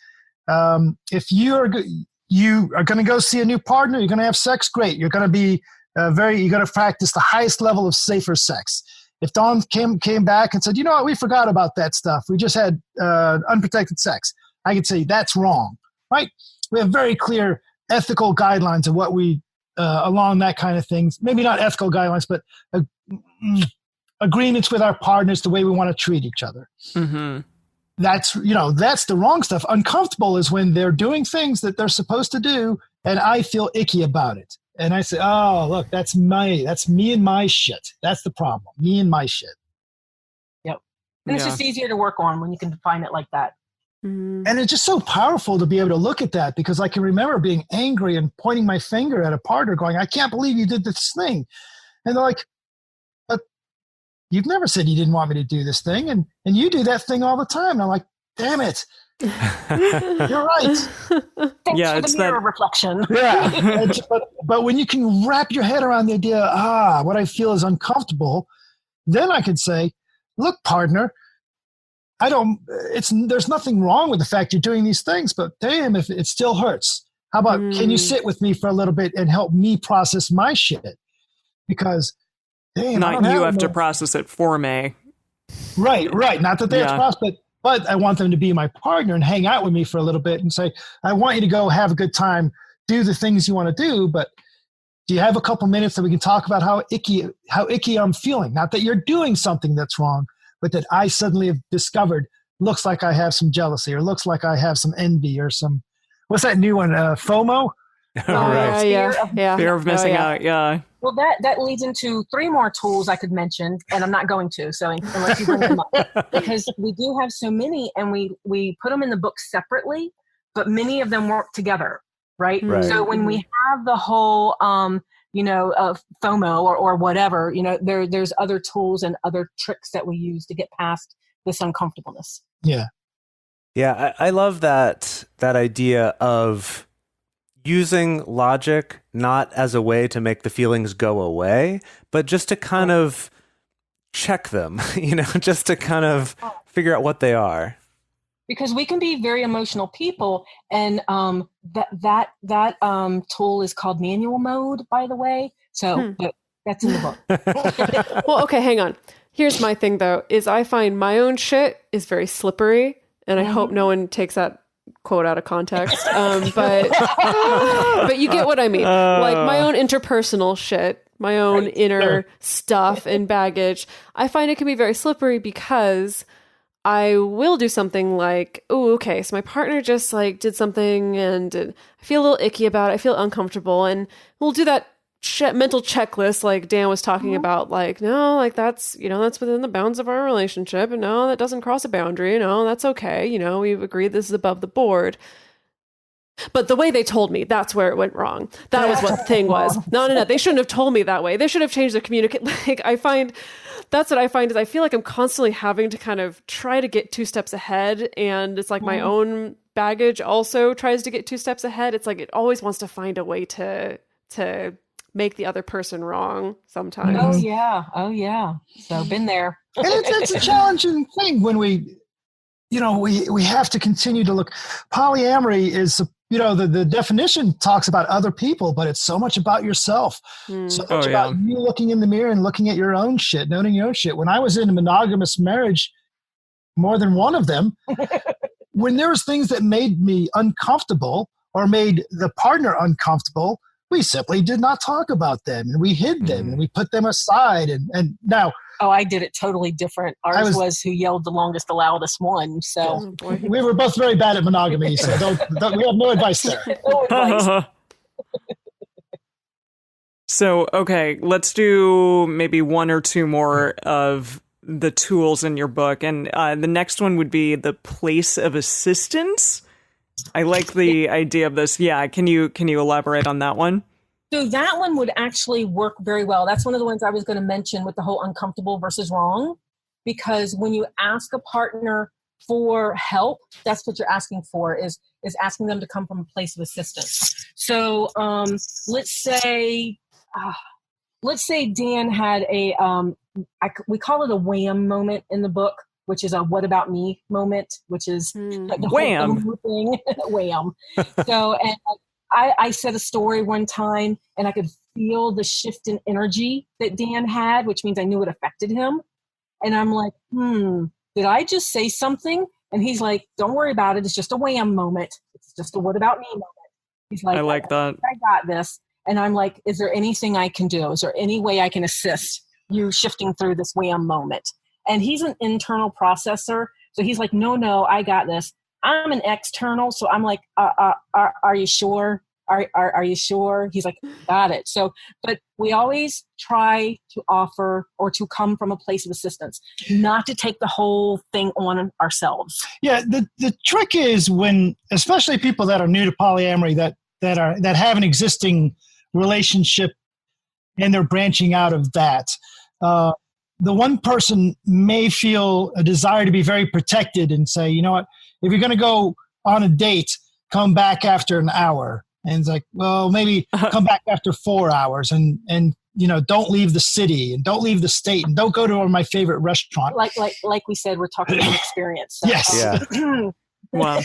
If you are going to go see a new partner, you're going to have sex, great. You're going to be you're going to practice the highest level of safer sex. If Dawn came back and said, you know what, we forgot about that stuff. We just had unprotected sex. I could say that's wrong, right? We have very clear ethical guidelines of what we, along that kind of things. Maybe not ethical guidelines, but agreements with our partners, the way we want to treat each other. Mm-hmm. That's the wrong stuff. Uncomfortable is when they're doing things that they're supposed to do, and I feel icky about it. And I say, oh, look, that's me and my shit. That's the problem. Me and my shit. Yep. And it's just easier to work on when you can define it like that. And it's just so powerful to be able to look at that, because I can remember being angry and pointing my finger at a partner going, I can't believe you did this thing. And they're like, but you've never said you didn't want me to do this thing. And you do that thing all the time. And I'm like, damn it. You're right. Thanks for the mirror reflection. Yeah. But when you can wrap your head around the idea, what I feel is uncomfortable, then I could say, look, partner, there's nothing wrong with the fact you're doing these things, but damn, if it still hurts, how about, can you sit with me for a little bit and help me process my shit? Because, damn, not you have to process it for me. Right. Not that they have to process it, but I want them to be my partner and hang out with me for a little bit and say, I want you to go have a good time, do the things you want to do, but do you have a couple minutes that we can talk about how icky I'm feeling? Not that you're doing something that's wrong, but that I suddenly have discovered looks like I have some jealousy, or looks like I have some envy, or some, what's that new one? FOMO? Right. Fear of missing out. Yeah. Well, that leads into 3 more tools I could mention, and I'm not going to, so unless you bring them up. Because we do have so many, and we put them in the book separately, but many of them work together, right? So when we have the whole FOMO or whatever, there's other tools and other tricks that we use to get past this uncomfortableness. Yeah. Yeah. I love that idea of using logic, not as a way to make the feelings go away, but just to kind of check them, just to kind of figure out what they are. Because we can be very emotional people, and that tool is called manual mode, by the way. So that's in the book. Well, okay, hang on. Here's my thing, though, is I find my own shit is very slippery, and I hope no one takes that quote out of context. But you get what I mean. Like my own interpersonal shit, my own inner stuff and baggage, I find it can be very slippery, because I will do something like, oh, okay, so my partner just like did something and I feel a little icky about it. I feel uncomfortable. And we'll do that mental checklist like Dan was talking about, like, no, like that's within the bounds of our relationship. And no, that doesn't cross a boundary. No, that's okay. We've agreed this is above the board. But the way they told me, that's where it went wrong. That was what the thing was. No. They shouldn't have told me that way. They should have changed their communicate. That's what I find is I feel like I'm constantly having to kind of try to get 2 steps ahead. And it's like my own baggage also tries to get 2 steps ahead. It's like it always wants to find a way to make the other person wrong sometimes. Oh yeah. So been there. And it's a challenging thing when we have to continue to look. Polyamory is, the definition talks about other people, but it's so much about yourself. So much about you looking in the mirror and looking at your own shit, noting your own shit. When I was in a monogamous marriage, more than one of them, when there was things that made me uncomfortable or made the partner uncomfortable, we simply did not talk about them, and we hid them, and we put them aside. And now, I did it totally different. Ours was who yelled the longest, the loudest one. So we were both very bad at monogamy. So we have no advice there. No advice. So, okay, let's do maybe 1 or 2 more of the tools in your book. And the next one would be the place of assistance. I like the idea of this. Yeah. Can you elaborate on that one? So that one would actually work very well. That's one of the ones I was going to mention with the whole uncomfortable versus wrong, because when you ask a partner for help, that's what you're asking for, is asking them to come from a place of assistance. So let's say Dan had we call it a wham moment in the book, which is a what about me moment, which is like the wham whole thing. Wham. So, and I said a story one time and I could feel the shift in energy that Dan had, which means I knew it affected him. And I'm like, did I just say something? And he's like, don't worry about it. It's just a wham moment. It's just a what about me moment. He's like, I like that. I got this. And I'm like, is there anything I can do? Is there any way I can assist you shifting through this wham moment? And he's an internal processor. So he's like, no, I got this. I'm an external. So I'm like, are you sure? Are you sure? He's like, got it. So, but we always try to offer or to come from a place of assistance, not to take the whole thing on ourselves. Yeah. The trick is when, especially people that are new to polyamory, that have an existing relationship and they're branching out of that. The one person may feel a desire to be very protected and say, you know what, if you're going to go on a date, come back after an hour. And it's like, well, maybe come back after 4 hours and don't leave the city and don't leave the state and don't go to my favorite restaurant. Like we said, we're talking about experience. So. Yes. Yeah. Wow.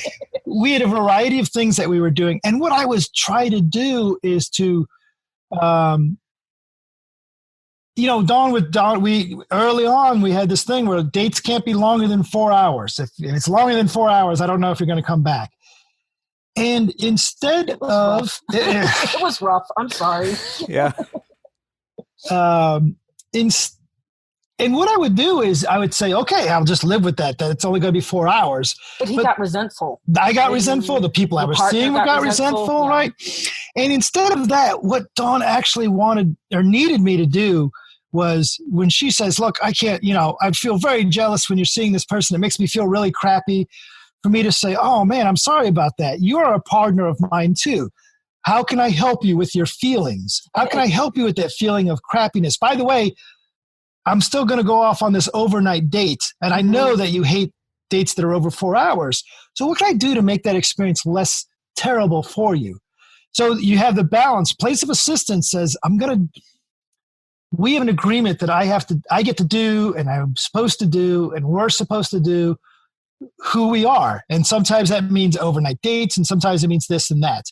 We had a variety of things that we were doing. And what I was trying to do is to, Dawn, we early on, we had this thing where dates can't be longer than 4 hours. If it's longer than 4 hours, I don't know if you're going to come back. And instead of... It was rough. I'm sorry. Yeah. And what I would do is I would say, okay, I'll just live with that it's only going to be 4 hours. But he got resentful. I got resentful. The people I was seeing got resentful, yeah. Right? And instead of that, what Dawn actually wanted or needed me to do was when she says, look, I can't, I'd feel very jealous when you're seeing this person. It makes me feel really crappy, for me to say, oh man, I'm sorry about that. You are a partner of mine too. How can I help you with your feelings? How can I help you with that feeling of crappiness? By the way, I'm still going to go off on this overnight date. And I know that you hate dates that are over 4 hours. So what can I do to make that experience less terrible for you? So you have the balance. Place of assistance says, we have an agreement that I get to do, and I'm supposed to do, and we're supposed to do who we are. And sometimes that means overnight dates, and sometimes it means this and that.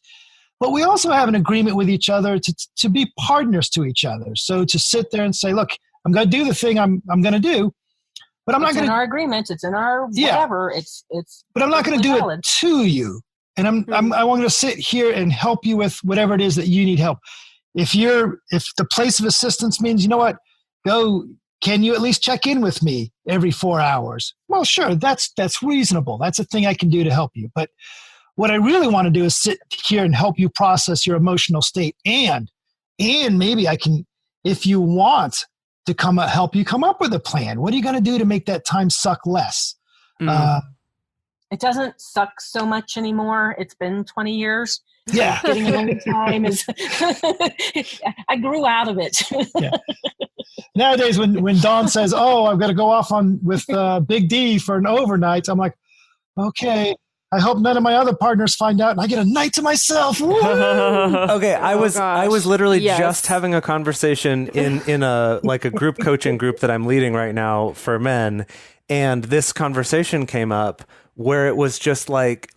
But we also have an agreement with each other to be partners to each other. So to sit there and say, look, I'm going to do the thing I'm going to do, but I'm not going to. It's in our agreement. It's in our whatever. Yeah. It's. But I'm not going to do it to you. And I want to sit here and help you with whatever it is that you need help. If the place of assistance means, you know what, can you at least check in with me every 4 hours? Well, sure, that's reasonable. That's a thing I can do to help you. But what I really want to do is sit here and help you process your emotional state. And maybe I can, if you want to help you come up with a plan. What are you going to do to make that time suck less? It doesn't suck so much anymore. It's been 20 years. Yeah. Getting alone time is, I grew out of it. Yeah. Nowadays, when Dawn says, oh, I've got to go off with Big D for an overnight, I'm like, okay, I hope none of my other partners find out and I get a night to myself. Okay, I was literally just having a conversation in a group coaching group that I'm leading right now for men, and this conversation came up where it was just like,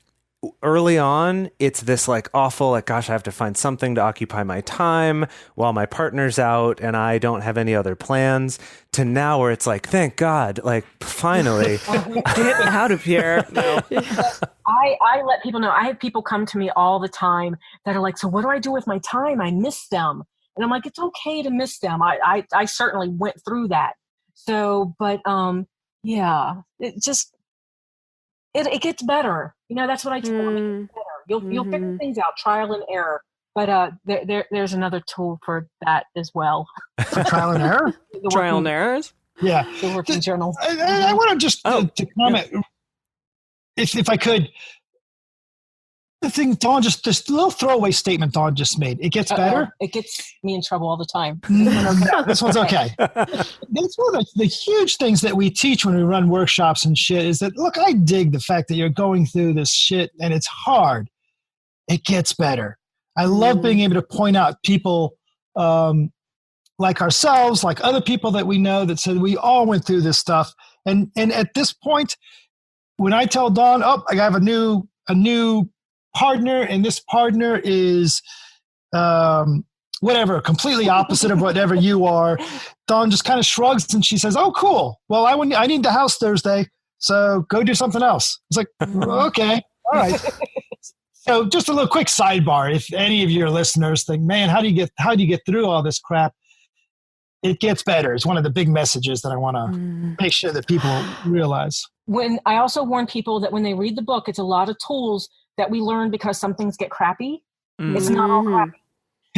early on, it's this awful, gosh, I have to find something to occupy my time while my partner's out and I don't have any other plans, to now where it's thank God, finally. Get out of here. No. I let people know. I have people come to me all the time that are like, so what do I do with my time? I miss them. And I'm like, it's okay to miss them. I certainly went through that. So, but yeah, it just, it gets better. That's what I tell them. It gets better. You'll figure things out, trial and error. But there's another tool for that as well. For trial and error? Trial and errors? Yeah. The working journal. I want to just to comment, if I could. The thing Dawn just this little throwaway statement Dawn just made. It gets better. It gets me in trouble all the time. No, this one's okay. That's one of the huge things that we teach when we run workshops and shit is that, look, I dig the fact that you're going through this shit and it's hard. It gets better. I love being able to point out people like ourselves, like other people that we know that said we all went through this stuff. And at this point, when I tell Dawn, I have a new partner, and this partner is whatever, completely opposite of whatever you are, Dawn just kind of shrugs and she says, "Oh, cool. Well, I need the house Thursday, so go do something else." It's like, okay, all right. So just a little quick sidebar. If any of your listeners think, man, how do you get through all this crap? It gets better. It's one of the big messages that I want to make sure that people realize. When I also warn people that when they read the book, it's a lot of tools that we learn because some things get crappy. It's not all crappy.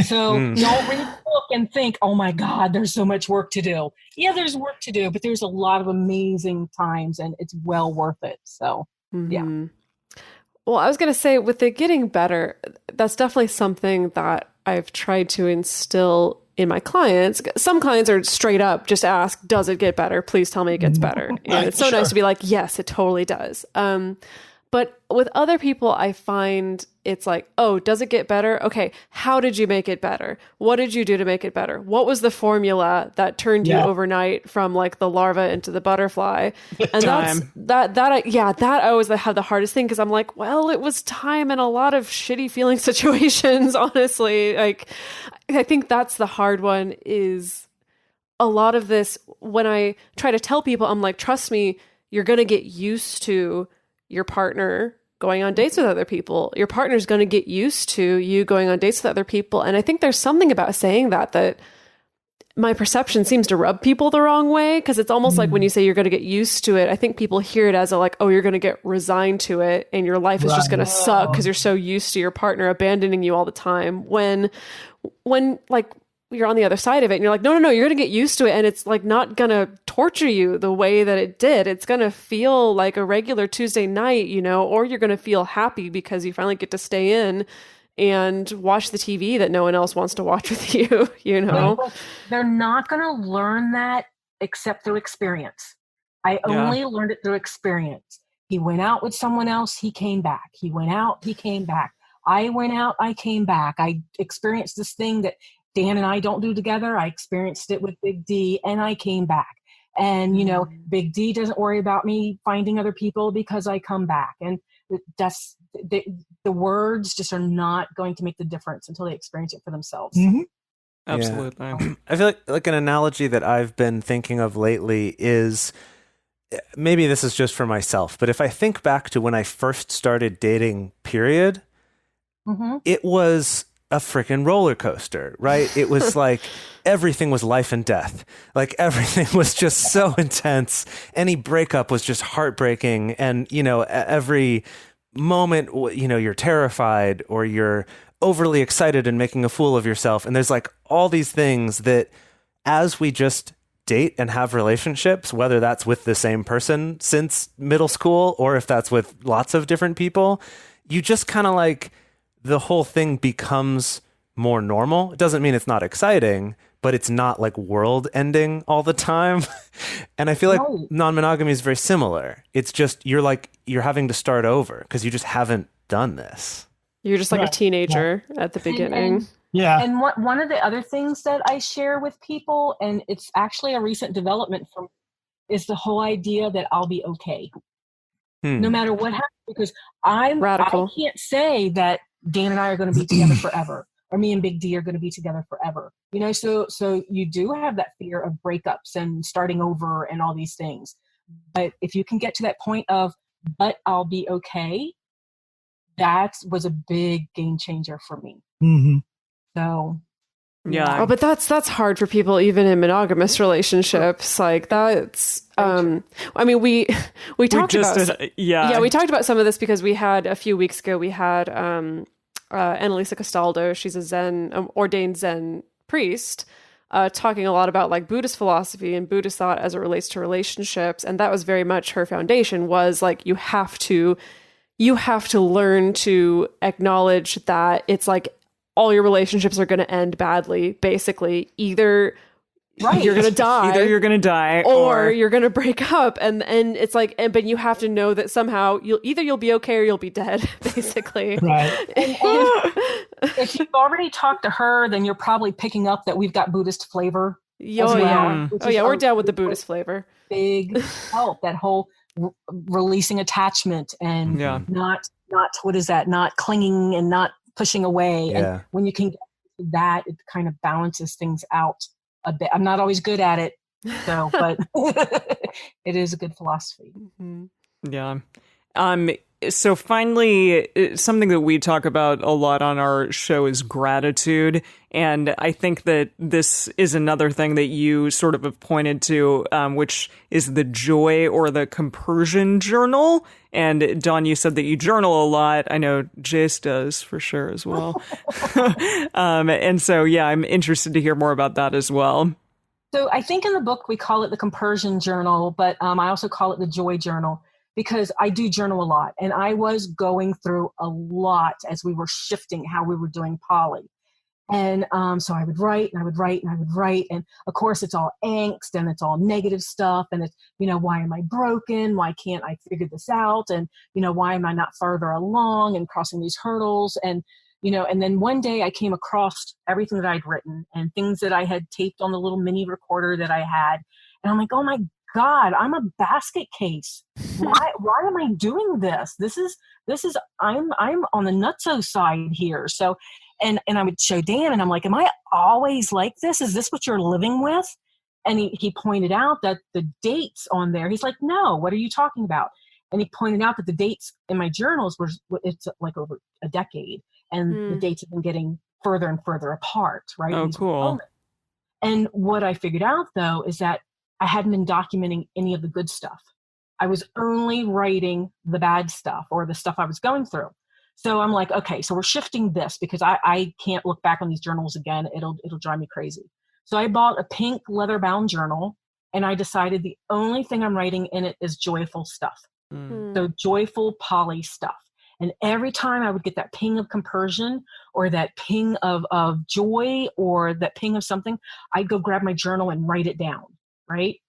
So don't read the book and think, oh my God, there's so much work to do. Yeah, there's work to do, but there's a lot of amazing times and it's well worth it. So, yeah. Well, I was going to say with it getting better, that's definitely something that I've tried to instill in my clients. Some clients are straight up just ask, does it get better? Please tell me it gets better. And it's so nice to be like, yes, it totally does. But with other people, I find it's like, oh, does it get better? Okay, how did you make it better? What did you do to make it better? What was the formula that turned you overnight from like the larva into the butterfly? And that I always have the hardest thing because I'm like, well, it was time and a lot of shitty feeling situations, honestly. Like, I think that's the hard one is a lot of this. When I try to tell people, I'm like, trust me, you're going to get used to your partner going on dates with other people. Your partner's going to get used to you going on dates with other people. And I think there's something about saying that my perception seems to rub people the wrong way. Cause it's almost like when you say you're going to get used to it, I think people hear it as you're going to get resigned to it and your life is just going to suck because you're so used to your partner abandoning you all the time. When like you're on the other side of it and you're like, no, you're going to get used to it. And it's like not going to torture you the way that it did. It's going to feel like a regular Tuesday night, or you're going to feel happy because you finally get to stay in and watch the TV that no one else wants to watch with you, They're not going to learn that except through experience. I only learned it through experience. He went out with someone else. He came back. He went out. He came back. I went out. I came back. I experienced this thing that Dan and I don't do together. I experienced it with Big D and I came back. And, Big D doesn't worry about me finding other people because I come back. And that's the words just are not going to make the difference until they experience it for themselves. Absolutely. Yeah. I feel like an analogy that I've been thinking of lately is, maybe this is just for myself, but if I think back to when I first started dating, period, it was a freaking roller coaster, right? It was like everything was life and death. Like everything was just so intense. Any breakup was just heartbreaking. And, every moment, you're terrified or you're overly excited and making a fool of yourself. And there's like all these things that as we just date and have relationships, whether that's with the same person since middle school or if that's with lots of different people, you just kind of like, the whole thing becomes more normal. It doesn't mean it's not exciting, but it's not like world ending all the time. And I feel like non-monogamy is very similar. It's just, you're having to start over because you just haven't done this. You're just like a teenager at the beginning. And one of the other things that I share with people, and it's actually a recent development is the whole idea that I'll be okay. No matter what happens, because I can't say that Dan and I are going to be together forever, or me and Big D are going to be together forever. So you do have that fear of breakups and starting over and all these things. But if you can get to that point of, but I'll be okay, that was a big game changer for me. So. Yeah. Oh, but that's hard for people even in monogamous relationships. Like that's we talked about some of this because we had a few weeks ago we had Annalisa Castaldo, she's a ordained Zen priest, talking a lot about like Buddhist philosophy and Buddhist thought as it relates to relationships, and that was very much her foundation was like you have to you have to learn to acknowledge that it's like all your relationships are going to end badly, basically. Either you're going to die. Either you're going to die or you're going to break up. And it's like, but you have to know that somehow you'll be okay or you'll be dead, basically. Right. And if you've already talked to her, then you're probably picking up that we've got Buddhist flavor. We're down with the Buddhist flavor. Big help, that whole releasing attachment and not what is that? Not clinging and not pushing away. Yeah. And when you can get to that, it kind of balances things out a bit. I'm not always good at it, so but it is a good philosophy. Mm-hmm. Yeah. So finally, something that we talk about a lot on our show is gratitude. And I think that this is another thing that you sort of have pointed to, which is the joy or the Compersion Journal. And Dawn, you said that you journal a lot. I know Jace does for sure as well. And so, yeah, I'm interested to hear more about that as well. So I think in the book, we call it the Compersion Journal, but I also call it the Joy Journal, because I do journal a lot. And I was going through a lot as we were shifting how we were doing poly. And so I would write and I would write and I would write. And of course, it's all angst and it's all negative stuff. And it's, why am I broken? Why can't I figure this out? And, why am I not farther along and crossing these hurdles? And, and then one day I came across everything that I'd written and things that I had taped on the little mini recorder that I had. And I'm like, oh my God, I'm a basket case. Why am I doing this? This is I'm on the nutso side here. So, and I would show Dan and I'm like, am I always like this? Is this what you're living with? And he pointed out that the dates on there, he's like, no, what are you talking about? And he pointed out that the dates in my journals it's like over a decade, and the dates have been getting further and further apart, right? Oh, cool. And what I figured out though, is that I hadn't been documenting any of the good stuff. I was only writing the bad stuff or the stuff I was going through. So I'm like, okay, so we're shifting this because I can't look back on these journals again. It'll drive me crazy. So I bought a pink leather-bound journal, and I decided the only thing I'm writing in it is joyful stuff. So joyful poly stuff. And every time I would get that ping of compersion or that ping of joy or that ping of something, I'd go grab my journal and write it down, right?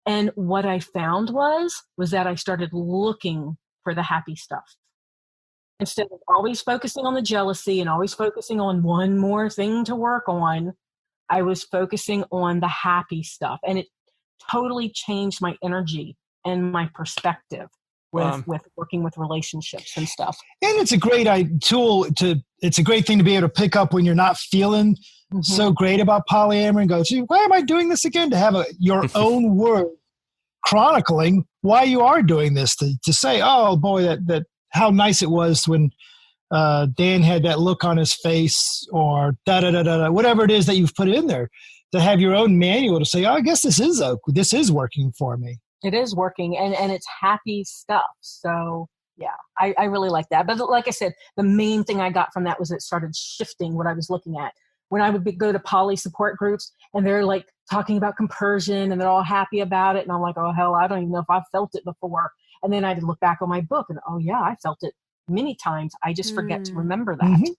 And what I found was that I started looking for the happy stuff. Instead of always focusing on the jealousy and always focusing on one more thing to work on, I was focusing on the happy stuff. And it totally changed my energy and my perspective with working with relationships and stuff. And it's a great it's a great thing to be able to pick up when you're not feeling so great about polyamory and go, gee, why am I doing this again? To have your own word chronicling why you are doing this, to say, oh boy, that how nice it was when Dan had that look on his face, or whatever it is that you've put in there, to have your own manual to say, oh, I guess this is working for me. It is working, and it's happy stuff. So yeah, I really like that. But like I said, the main thing I got from that was it started shifting what I was looking at. When I would go to poly support groups and they're like talking about compersion and they're all happy about it. And I'm like, oh, hell, I don't even know if I've felt it before. And then I'd look back on my book and, oh yeah, I felt it many times. I just forget to remember that.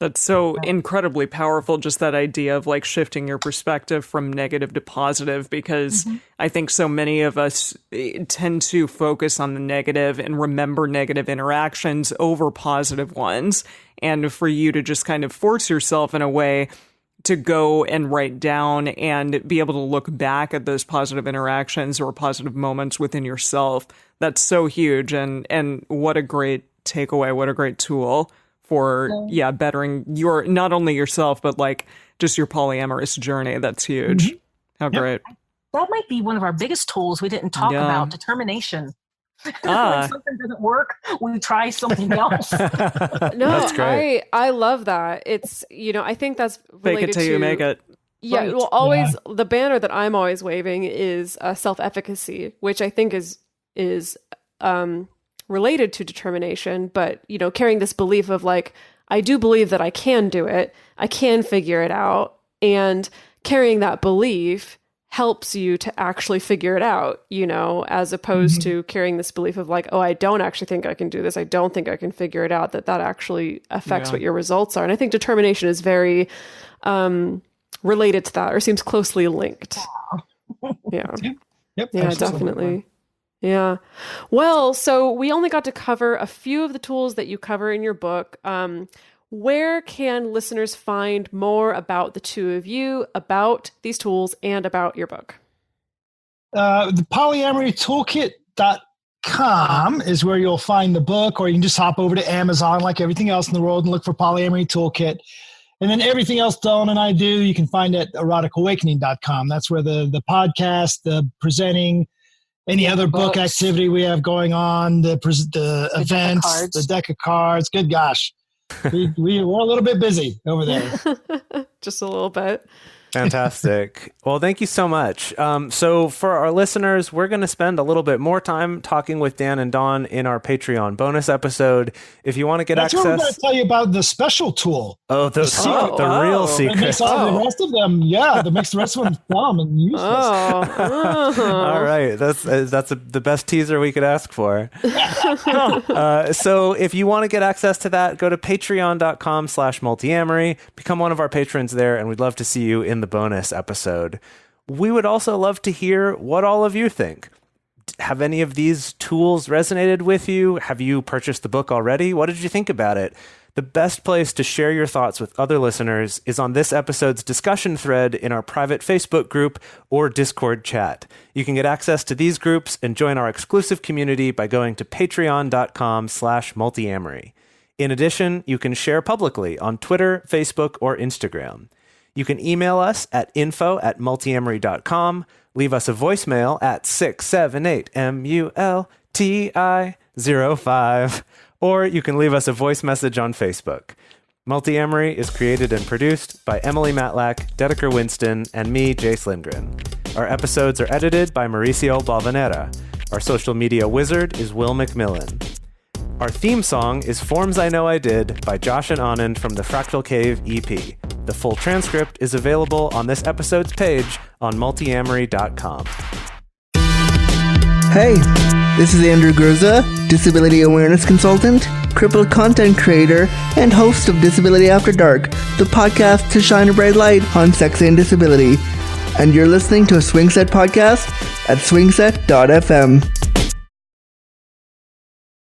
That's so incredibly powerful, just that idea of like shifting your perspective from negative to positive, because I think so many of us tend to focus on the negative and remember negative interactions over positive ones. And for you to just kind of force yourself in a way to go and write down and be able to look back at those positive interactions or positive moments within yourself, that's so huge. And what a great takeaway, what a great tool for bettering your, not only yourself, but like just your polyamorous journey. That's huge. How great. That might be one of our biggest tools we didn't talk about, determination. When something doesn't work, we try something else. No, that's great. I love that. It's, I think that's related fake it till you make it. Yeah, right. Well, always the banner that I'm always waving is self-efficacy, which I think is related to determination, but carrying this belief of like, I do believe that I can do it, I can figure it out, and carrying that belief helps you to actually figure it out, as opposed to carrying this belief of like, oh, I don't actually think I can do this. I don't think I can figure it out, that actually affects what your results are. And I think determination is very related to that, or seems closely linked. Yeah. Yep. Yeah, definitely. Yeah. Well, so we only got to cover a few of the tools that you cover in your book. Where can listeners find more about the two of you, about these tools, and about your book? The Polyamory Toolkit.com is where you'll find the book, or you can just hop over to Amazon like everything else in the world and look for Polyamory Toolkit. And then everything else Dawn and I do, you can find at eroticawakening.com. That's where the podcast, the presenting, any other book activity we have going on, the events, the deck of cards. Good gosh. We're a little bit busy over there. Just a little bit. Fantastic. Well, thank you so much. So for our listeners, we're going to spend a little bit more time talking with Dan and Dawn in our Patreon bonus episode. If you want to get access... We're going to tell you about the special tool. Oh, the real secret. That makes all the rest of them, that makes the rest of them dumb and useless. All right. That's the best teaser we could ask for. So if you want to get access to that, go to patreon.com/multiamory, become one of our patrons there, and we'd love to see you in the bonus episode. We would also love to hear what all of you think. Have any of these tools resonated with you? Have you purchased the book already? What did you think about it? The best place to share your thoughts with other listeners is on this episode's discussion thread in our private Facebook group or Discord chat. You can get access to these groups and join our exclusive community by going to patreon.com/multiamory. In addition, you can share publicly on Twitter, Facebook, or Instagram. You can email us at info@multiamory.com, leave us a voicemail at 678-MULTI05, or you can leave us a voice message on Facebook. Multiamory is created and produced by Emily Matlack, Dedeker Winston, and me, Jace Lindgren. Our episodes are edited by Mauricio Balvanera. Our social media wizard is Will McMillan. Our theme song is Forms I Know I Did by Josh and Anand from the Fractal Cave EP. The full transcript is available on this episode's page on multiamory.com. Hey, this is Andrew Gurza, Disability Awareness Consultant, crippled content creator, and host of Disability After Dark, the podcast to shine a bright light on sex and disability. And you're listening to a Swing Set podcast at swingset.fm.